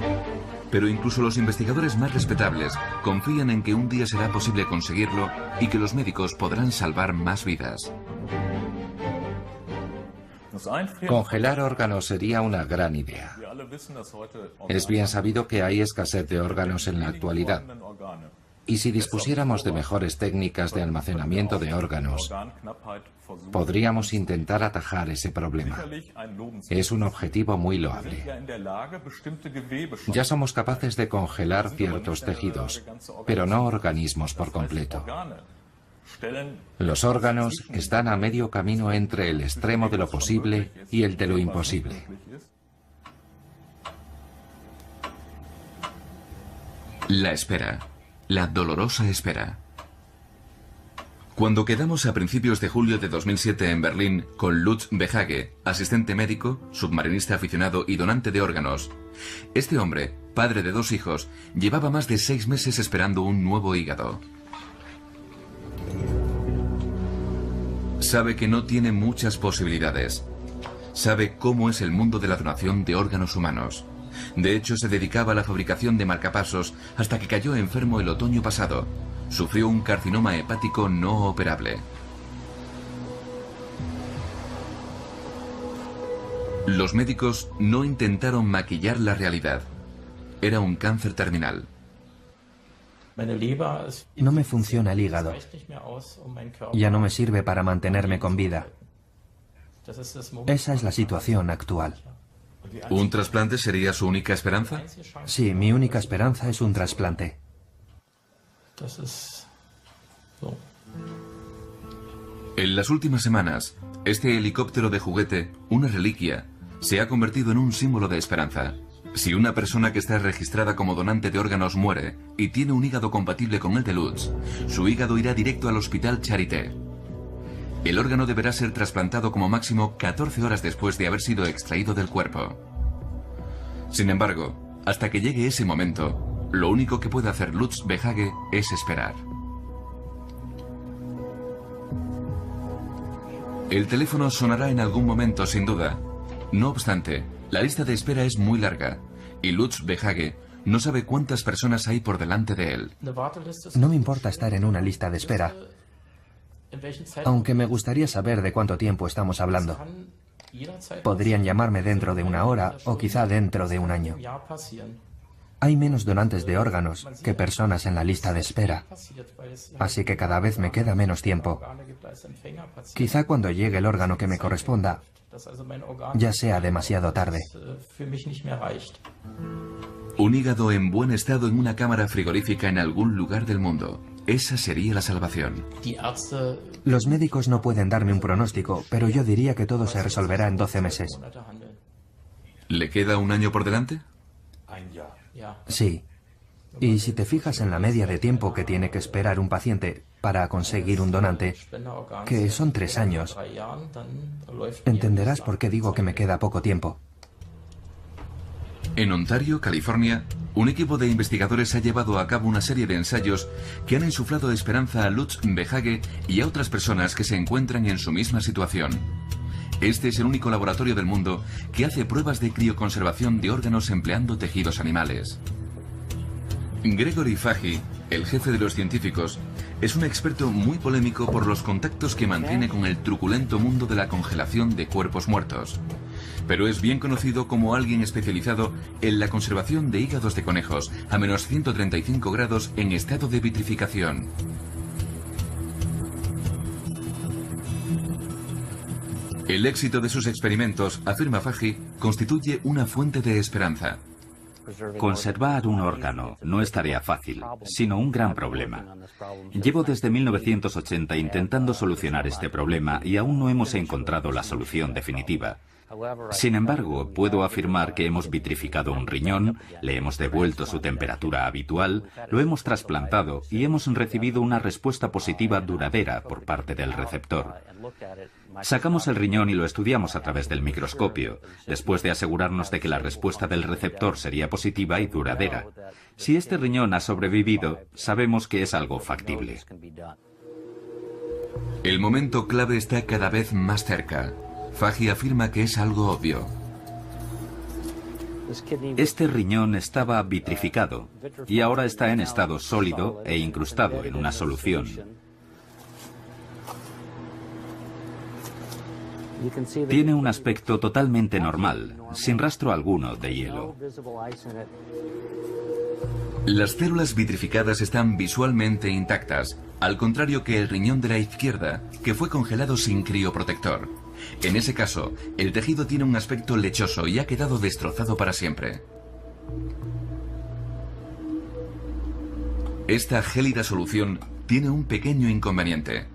pero incluso los investigadores más respetables confían en que un día será posible conseguirlo y que los médicos podrán salvar más vidas. Congelar órganos sería una gran idea. Es bien sabido que hay escasez de órganos en la actualidad. Y si dispusiéramos de mejores técnicas de almacenamiento de órganos, podríamos intentar atajar ese problema. Es un objetivo muy loable. Ya somos capaces de congelar ciertos tejidos, pero no organismos por completo. Los órganos están a medio camino entre el extremo de lo posible y el de lo imposible. La espera. La dolorosa espera. Cuando quedamos a principios de julio de 2007 en Berlín con Lutz Behage, asistente médico, submarinista aficionado y donante de órganos, este hombre, padre de 2 hijos, llevaba más de 6 meses esperando un nuevo hígado. Sabe que no tiene muchas posibilidades. Sabe cómo es el mundo de la donación de órganos humanos. De hecho, se dedicaba a la fabricación de marcapasos hasta que cayó enfermo el otoño pasado. Sufrió un carcinoma hepático no operable. Los médicos no intentaron maquillar la realidad. Era un cáncer terminal. No me funciona el hígado. Ya no me sirve para mantenerme con vida. Esa es la situación actual. ¿Un trasplante sería su única esperanza? Sí, mi única esperanza es un trasplante. En las últimas semanas, este helicóptero de juguete, una reliquia, se ha convertido en un símbolo de esperanza. Si una persona que está registrada como donante de órganos muere y tiene un hígado compatible con el de Lutz, su hígado irá directo al Hospital Charité. El órgano deberá ser trasplantado como máximo 14 horas después de haber sido extraído del cuerpo. Sin embargo, hasta que llegue ese momento, lo único que puede hacer Lutz Behage es esperar. El teléfono sonará en algún momento, sin duda. No obstante, la lista de espera es muy larga, y Lutz Behage no sabe cuántas personas hay por delante de él. No me importa estar en una lista de espera, aunque me gustaría saber de cuánto tiempo estamos hablando. Podrían llamarme dentro de una hora o quizá dentro de un año. Hay menos donantes de órganos que personas en la lista de espera, así que cada vez me queda menos tiempo. Quizá cuando llegue el órgano que me corresponda, ya sea demasiado tarde. Un hígado en buen estado en una cámara frigorífica en algún lugar del mundo. Esa sería la salvación. Los médicos no pueden darme un pronóstico, pero yo diría que todo se resolverá en 12 meses. ¿Le queda un año por delante? Sí. Y si te fijas en la media de tiempo que tiene que esperar un paciente para conseguir un donante, que son 3 años, entenderás por qué digo que me queda poco tiempo. En Ontario, California, un equipo de investigadores ha llevado a cabo una serie de ensayos que han insuflado esperanza a Lutz Behage y a otras personas que se encuentran en su misma situación. Este es el único laboratorio del mundo que hace pruebas de crioconservación de órganos empleando tejidos animales. Gregory Fage, el jefe de los científicos, es un experto muy polémico por los contactos que mantiene con el truculento mundo de la congelación de cuerpos muertos. Pero es bien conocido como alguien especializado en la conservación de hígados de conejos a menos 135 grados en estado de vitrificación. El éxito de sus experimentos, afirma Fage, constituye una fuente de esperanza. Conservar un órgano no es tarea fácil, sino un gran problema. Llevo desde 1980 intentando solucionar este problema y aún no hemos encontrado la solución definitiva. Sin embargo, puedo afirmar que hemos vitrificado un riñón, le hemos devuelto su temperatura habitual, lo hemos trasplantado y hemos recibido una respuesta positiva duradera por parte del receptor. Sacamos el riñón y lo estudiamos a través del microscopio, después de asegurarnos de que la respuesta del receptor sería positiva y duradera. Si este riñón ha sobrevivido, sabemos que es algo factible. El momento clave está cada vez más cerca. Fage afirma que es algo obvio. Este riñón estaba vitrificado y ahora está en estado sólido e incrustado en una solución. Tiene un aspecto totalmente normal, sin rastro alguno de hielo. Las células vitrificadas están visualmente intactas, al contrario que el riñón de la izquierda, que fue congelado sin crioprotector. En ese caso, el tejido tiene un aspecto lechoso y ha quedado destrozado para siempre. Esta gélida solución tiene un pequeño inconveniente.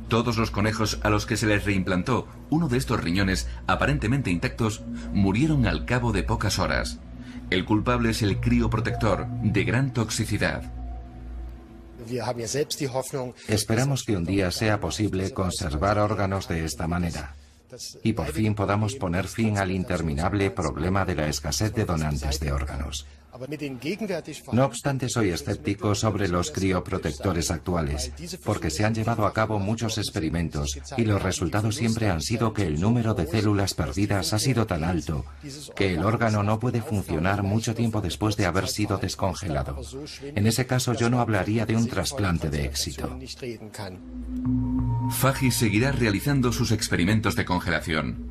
Todos los conejos a los que se les reimplantó uno de estos riñones aparentemente intactos murieron al cabo de pocas horas. El culpable es el crioprotector, de gran toxicidad. Esperamos que un día sea posible conservar órganos de esta manera y por fin podamos poner fin al interminable problema de la escasez de donantes de órganos. No obstante, soy escéptico sobre los crioprotectores actuales, porque se han llevado a cabo muchos experimentos y los resultados siempre han sido que el número de células perdidas ha sido tan alto que el órgano no puede funcionar mucho tiempo después de haber sido descongelado. En ese caso, yo no hablaría de un trasplante de éxito. Fage seguirá realizando sus experimentos de congelación.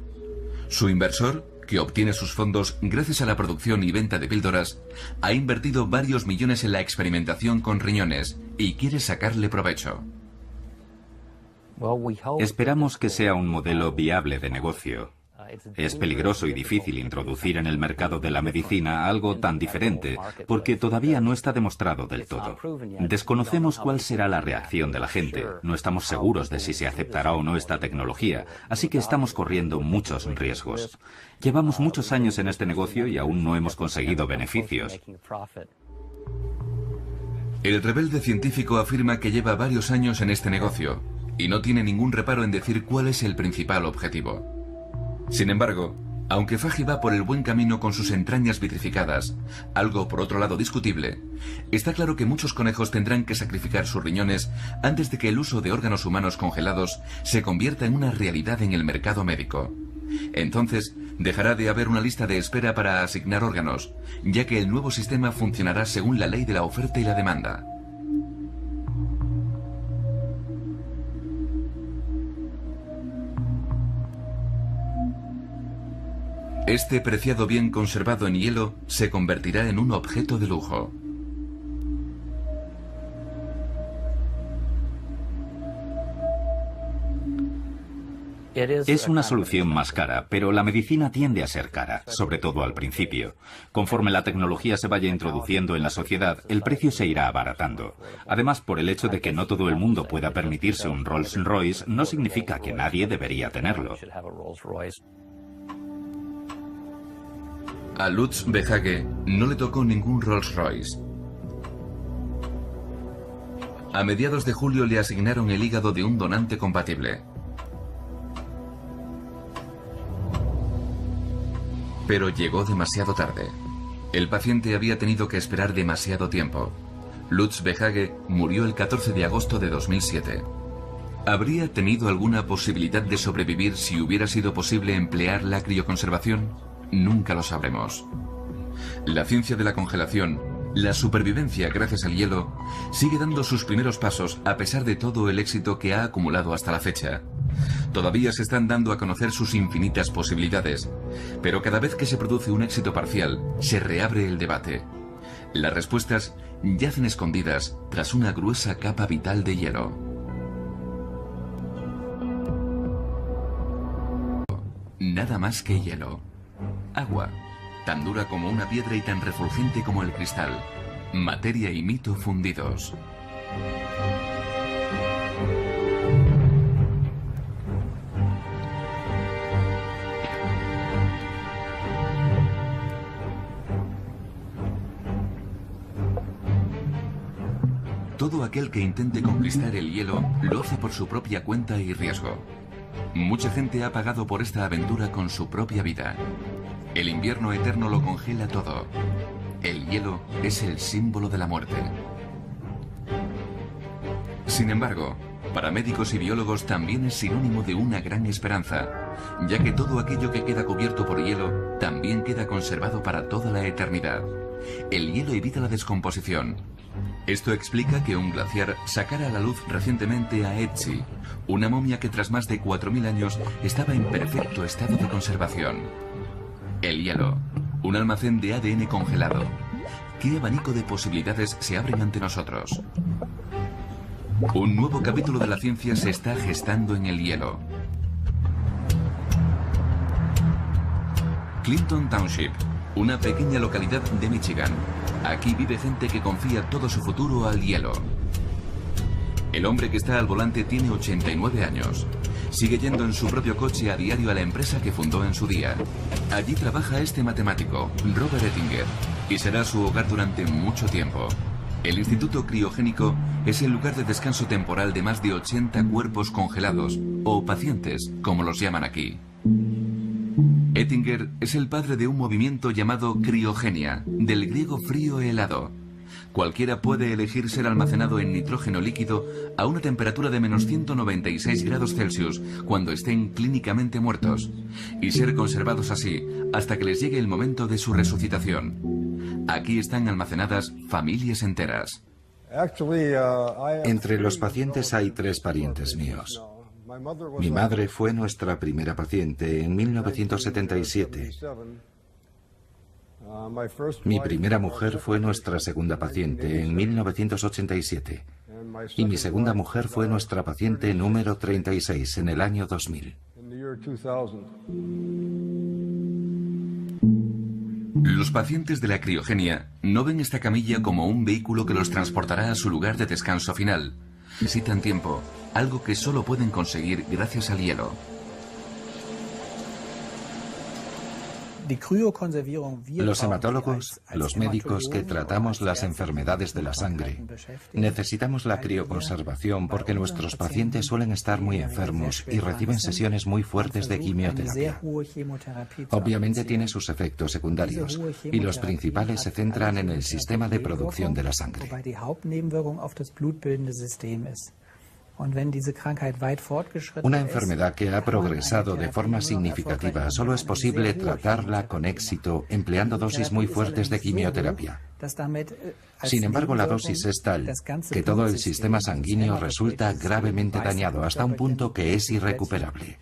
Su inversor, que obtiene sus fondos gracias a la producción y venta de píldoras, ha invertido varios millones en la experimentación con riñones y quiere sacarle provecho. Esperamos que sea un modelo viable de negocio. Es peligroso y difícil introducir en el mercado de la medicina algo tan diferente, porque todavía no está demostrado del todo. Desconocemos cuál será la reacción de la gente, no estamos seguros de si se aceptará o no esta tecnología, así que estamos corriendo muchos riesgos. Llevamos muchos años en este negocio y aún no hemos conseguido beneficios. El rebelde científico afirma que lleva varios años en este negocio y no tiene ningún reparo en decir cuál es el principal objetivo. Sin embargo, Aunque Fahey va por el buen camino con sus entrañas vitrificadas, algo por otro lado discutible, está claro que muchos conejos tendrán que sacrificar sus riñones antes de que el uso de órganos humanos congelados se convierta en una realidad en el mercado médico. Entonces, dejará de haber una lista de espera para asignar órganos, ya que el nuevo sistema funcionará según la ley de la oferta y la demanda. Este preciado bien conservado en hielo se convertirá en un objeto de lujo. Es una solución más cara, pero la medicina tiende a ser cara, sobre todo al principio. Conforme la tecnología se vaya introduciendo en la sociedad, el precio se irá abaratando. Además, por el hecho de que no todo el mundo pueda permitirse un Rolls-Royce, no significa que nadie debería tenerlo. A Lutz Behage no le tocó ningún Rolls-Royce. A mediados de julio le asignaron el hígado de un donante compatible. Pero llegó demasiado tarde. El paciente había tenido que esperar demasiado tiempo. Lutz Behage murió el 14 de agosto de 2007. ¿Habría tenido alguna posibilidad de sobrevivir si hubiera sido posible emplear la crioconservación? Nunca lo sabremos. La ciencia de la congelación, la supervivencia gracias al hielo, sigue dando sus primeros pasos a pesar de todo el éxito que ha acumulado hasta la fecha. Todavía se están dando a conocer sus infinitas posibilidades, pero cada vez que se produce un éxito parcial, se reabre el debate. Las respuestas yacen escondidas tras una gruesa capa vital de hielo. Nada más que hielo. Agua, tan dura como una piedra y tan refulgente como el cristal. Materia y mito fundidos. Todo aquel que intente conquistar el hielo lo hace por su propia cuenta y riesgo. Mucha gente ha pagado por esta aventura con su propia vida. El invierno eterno lo congela todo. El hielo es el símbolo de la muerte. Sin embargo, para médicos y biólogos también es sinónimo de una gran esperanza, ya que todo aquello que queda cubierto por hielo también queda conservado para toda la eternidad. El hielo evita la descomposición. Esto explica que un glaciar sacara a la luz recientemente a Ötzi, una momia que tras más de 4.000 años estaba en perfecto estado de conservación. El hielo, un almacén de ADN congelado. ¿Qué abanico de posibilidades se abren ante nosotros? Un nuevo capítulo de la ciencia se está gestando en el hielo. Clinton Township, una pequeña localidad de Michigan. Aquí vive gente que confía todo su futuro al hielo. El hombre que está al volante tiene 89 años. Sigue yendo en su propio coche a diario a la empresa que fundó en su día. Allí trabaja este matemático, Robert Ettinger, y será su hogar durante mucho tiempo. El Instituto Criogénico es el lugar de descanso temporal de más de 80 cuerpos congelados, o pacientes, como los llaman aquí. Ettinger es el padre de un movimiento llamado criogenia, del griego frío helado. Cualquiera puede elegir ser almacenado en nitrógeno líquido a una temperatura de menos 196 grados Celsius cuando estén clínicamente muertos, y ser conservados así hasta que les llegue el momento de su resucitación. Aquí están almacenadas familias enteras. Entre los pacientes hay 3 parientes míos. Mi madre fue nuestra primera paciente en 1977. Mi primera mujer fue nuestra segunda paciente en 1987. Y mi segunda mujer fue nuestra paciente número 36 en el año 2000. Los pacientes de la criogenia no ven esta camilla como un vehículo que los transportará a su lugar de descanso final. Necesitan tiempo, algo que solo pueden conseguir gracias al hielo. Los hematólogos, los médicos que tratamos las enfermedades de la sangre, necesitamos la crioconservación porque nuestros pacientes suelen estar muy enfermos y reciben sesiones muy fuertes de quimioterapia. Obviamente tiene sus efectos secundarios y los principales se centran en el sistema de producción de la sangre. Una enfermedad que ha progresado de forma significativa solo es posible tratarla con éxito empleando dosis muy fuertes de quimioterapia. Sin embargo, la dosis es tal que todo el sistema sanguíneo resulta gravemente dañado hasta un punto que es irrecuperable.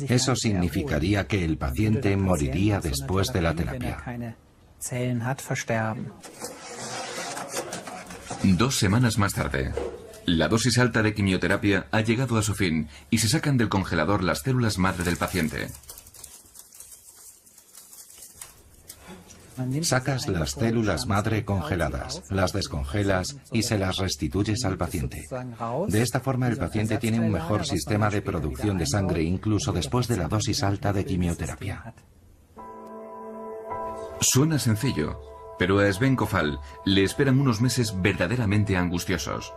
Eso significaría que el paciente moriría después de la terapia. 2 semanas más tarde, la dosis alta de quimioterapia ha llegado a su fin y se sacan del congelador las células madre del paciente. Sacas las células madre congeladas, las descongelas y se las restituyes al paciente. De esta forma el paciente tiene un mejor sistema de producción de sangre incluso después de la dosis alta de quimioterapia. Suena sencillo, pero a Sven Kofal le esperan unos meses verdaderamente angustiosos.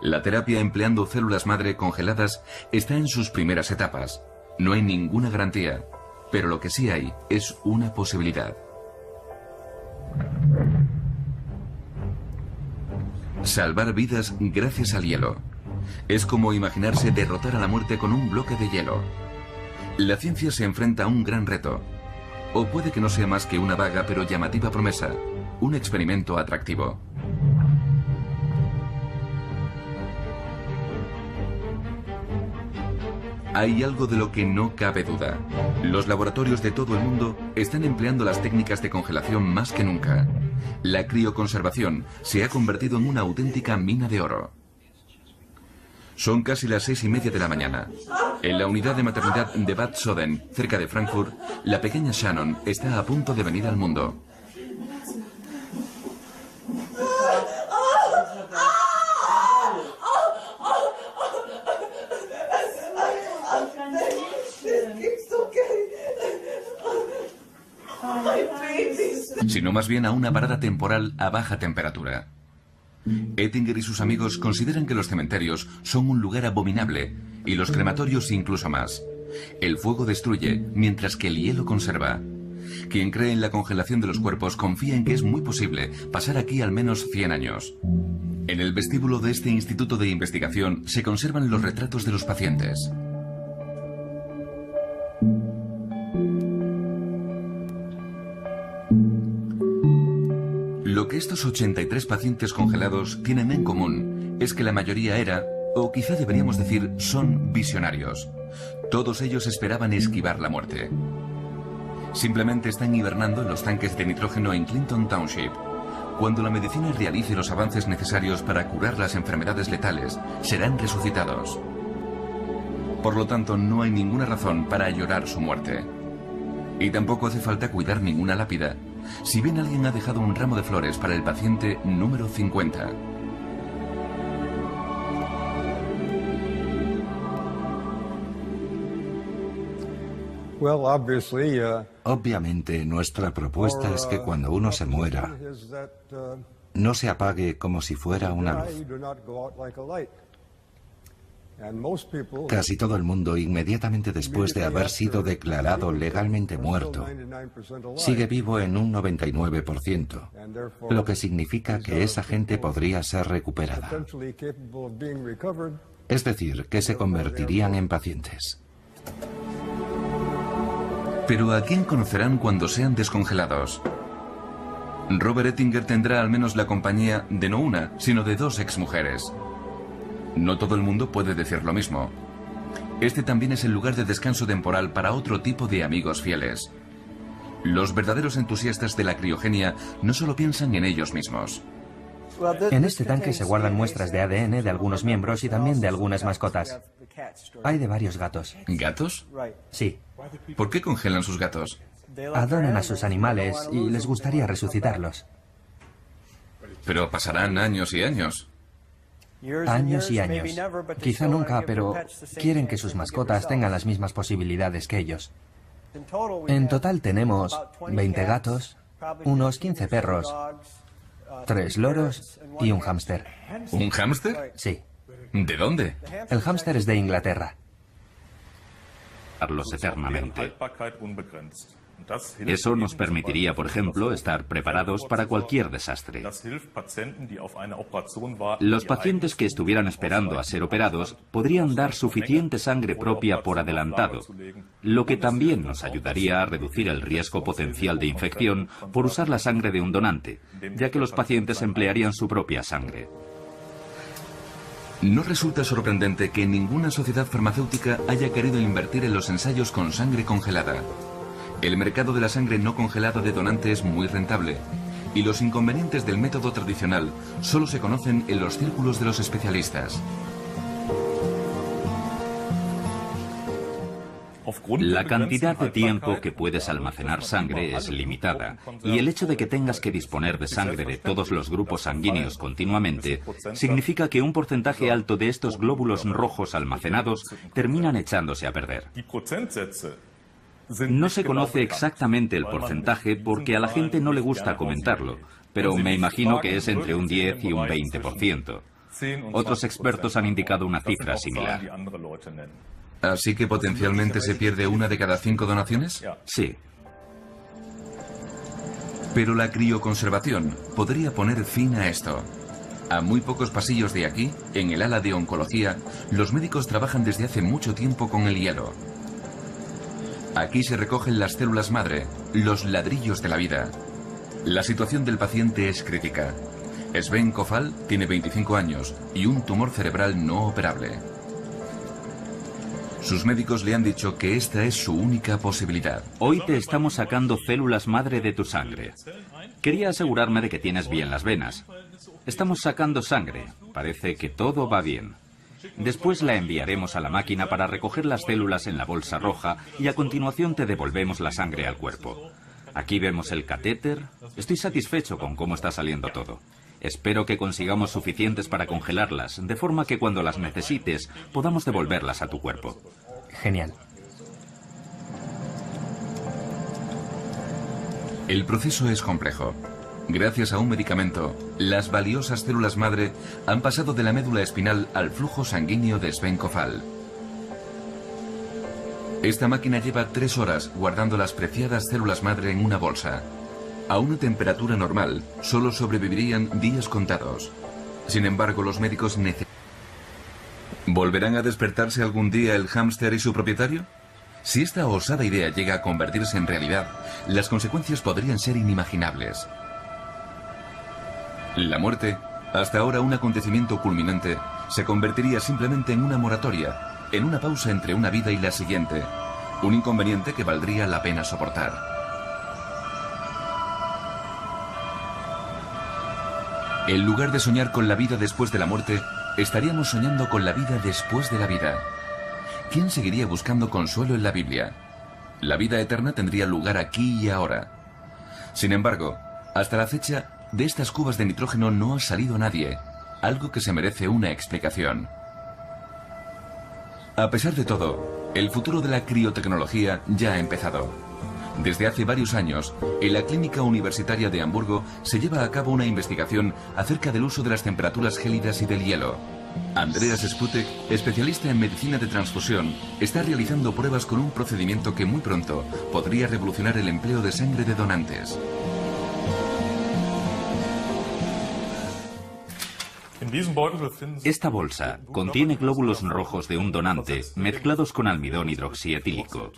La terapia empleando células madre congeladas está en sus primeras etapas. No hay ninguna garantía, pero lo que sí hay es una posibilidad. Salvar vidas gracias al hielo. Es como imaginarse derrotar a la muerte con un bloque de hielo. La ciencia se enfrenta a un gran reto. O puede que no sea más que una vaga pero llamativa promesa, un experimento atractivo. Hay algo de lo que no cabe duda. Los laboratorios de todo el mundo están empleando las técnicas de congelación más que nunca. La crioconservación se ha convertido en una auténtica mina de oro. Son casi las 6:30 de la mañana. En la unidad de maternidad de Bad Soden, cerca de Frankfurt, la pequeña Shannon está a punto de venir al mundo. Sino más bien a una parada temporal a baja temperatura. Oettinger y sus amigos consideran que los cementerios son un lugar abominable y los crematorios incluso más. El fuego destruye, mientras que el hielo conserva. Quien cree en la congelación de los cuerpos confía en que es muy posible pasar aquí al menos 100 años. En el vestíbulo de este instituto de investigación se conservan los retratos de los pacientes. Lo que estos 83 pacientes congelados tienen en común es que la mayoría era, o quizá deberíamos decir, son visionarios. Todos ellos esperaban esquivar la muerte. Simplemente están hibernando en los tanques de nitrógeno en Clinton Township. Cuando la medicina realice los avances necesarios para curar las enfermedades letales, serán resucitados. Por lo tanto, no hay ninguna razón para llorar su muerte. Y tampoco hace falta cuidar ninguna lápida. Si bien alguien ha dejado un ramo de flores para el paciente número 50. Obviamente, nuestra propuesta es que cuando uno se muera, no se apague como si fuera una luz. Casi todo el mundo, inmediatamente después de haber sido declarado legalmente muerto, sigue vivo en un 99%, lo que significa que esa gente podría ser recuperada. Es decir, que se convertirían en pacientes. Pero ¿a quién conocerán cuando sean descongelados? Robert Oettinger tendrá al menos la compañía de no una, sino de 2 exmujeres. No todo el mundo puede decir lo mismo. Este también es el lugar de descanso temporal para otro tipo de amigos fieles. Los verdaderos entusiastas de la criogenia no solo piensan en ellos mismos. En este tanque se guardan muestras de ADN de algunos miembros y también de algunas mascotas. Hay de varios gatos. ¿Gatos? Sí. ¿Por qué congelan sus gatos? Adoran a sus animales y les gustaría resucitarlos. Pero pasarán años y años. Años y años. Quizá nunca, pero quieren que sus mascotas tengan las mismas posibilidades que ellos. En total tenemos 20 gatos, unos 15 perros, 3 loros y un hámster. ¿Un hámster? Sí. ¿De dónde? El hámster es de Inglaterra. Eternamente. Eso nos permitiría, por ejemplo, estar preparados para cualquier desastre. Los pacientes que estuvieran esperando a ser operados podrían dar suficiente sangre propia por adelantado, lo que también nos ayudaría a reducir el riesgo potencial de infección por usar la sangre de un donante, ya que los pacientes emplearían su propia sangre. No resulta sorprendente que ninguna sociedad farmacéutica haya querido invertir en los ensayos con sangre congelada. El mercado de la sangre no congelada de donante es muy rentable, y los inconvenientes del método tradicional solo se conocen en los círculos de los especialistas. La cantidad de tiempo que puedes almacenar sangre es limitada, y el hecho de que tengas que disponer de sangre de todos los grupos sanguíneos continuamente significa que un porcentaje alto de estos glóbulos rojos almacenados terminan echándose a perder. No se conoce exactamente el porcentaje porque a la gente no le gusta comentarlo, pero me imagino que es entre un 10 y un 20%. Otros expertos han indicado una cifra similar. ¿Así que potencialmente se pierde una de cada 5 donaciones? Sí. Pero la crioconservación podría poner fin a esto. A muy pocos pasillos de aquí, en el ala de oncología, los médicos trabajan desde hace mucho tiempo con el hielo. Aquí se recogen las células madre, los ladrillos de la vida. La situación del paciente es crítica. Sven Kofal tiene 25 años y un tumor cerebral no operable. Sus médicos le han dicho que esta es su única posibilidad. Hoy te estamos sacando células madre de tu sangre. Quería asegurarme de que tienes bien las venas. Estamos sacando sangre. Parece que todo va bien. Después la enviaremos a la máquina para recoger las células en la bolsa roja y a continuación te devolvemos la sangre al cuerpo. Aquí vemos el catéter. Estoy satisfecho con cómo está saliendo todo. Espero que consigamos suficientes para congelarlas, de forma que cuando las necesites podamos devolverlas a tu cuerpo. Genial. El proceso es complejo. Gracias a un medicamento, las valiosas células madre han pasado de la médula espinal al flujo sanguíneo de Sven Kofal. Esta máquina lleva 3 horas guardando las preciadas células madre en una bolsa. A una temperatura normal, solo sobrevivirían días contados. Sin embargo, los médicos ¿volverán a despertarse algún día el hámster y su propietario? Si esta osada idea llega a convertirse en realidad, las consecuencias podrían ser inimaginables. La muerte, hasta ahora un acontecimiento culminante, se convertiría simplemente en una moratoria, en una pausa entre una vida y la siguiente, un inconveniente que valdría la pena soportar. En lugar de soñar con la vida después de la muerte, estaríamos soñando con la vida después de la vida. ¿Quién seguiría buscando consuelo en la Biblia? La vida eterna tendría lugar aquí y ahora. Sin embargo, hasta la fecha, de estas cubas de nitrógeno no ha salido nadie, algo que se merece una explicación. A pesar de todo, el futuro de la criotecnología ya ha empezado. Desde hace varios años, en la Clínica Universitaria de Hamburgo se lleva a cabo una investigación acerca del uso de las temperaturas gélidas y del hielo. Andreas Sputek, especialista en medicina de transfusión, está realizando pruebas con un procedimiento que muy pronto podría revolucionar el empleo de sangre de donantes. Esta bolsa contiene glóbulos rojos de un donante mezclados con almidón hidroxietílico,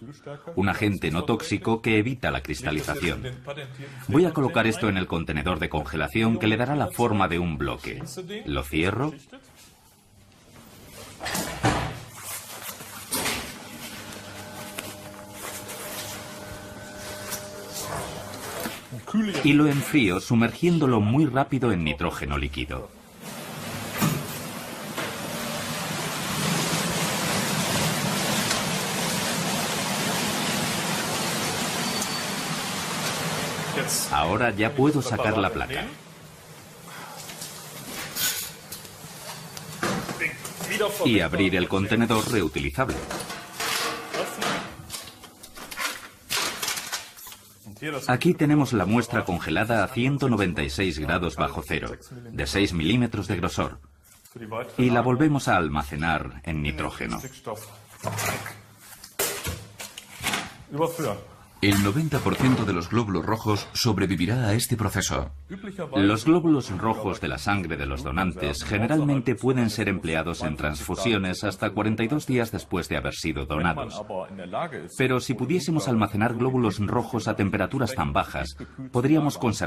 un agente no tóxico que evita la cristalización. Voy a colocar esto en el contenedor de congelación que le dará la forma de un bloque. Lo cierro. Y lo enfrío sumergiéndolo muy rápido en nitrógeno líquido. Ahora ya puedo sacar la placa. Y abrir el contenedor reutilizable. Aquí tenemos la muestra congelada a 196 grados bajo cero, de 6 milímetros de grosor, y la volvemos a almacenar en nitrógeno. El 90% de los glóbulos rojos sobrevivirá a este proceso. Los glóbulos rojos de la sangre de los donantes generalmente pueden ser empleados en transfusiones hasta 42 días después de haber sido donados. Pero si pudiésemos almacenar glóbulos rojos a temperaturas tan bajas, podríamos conservar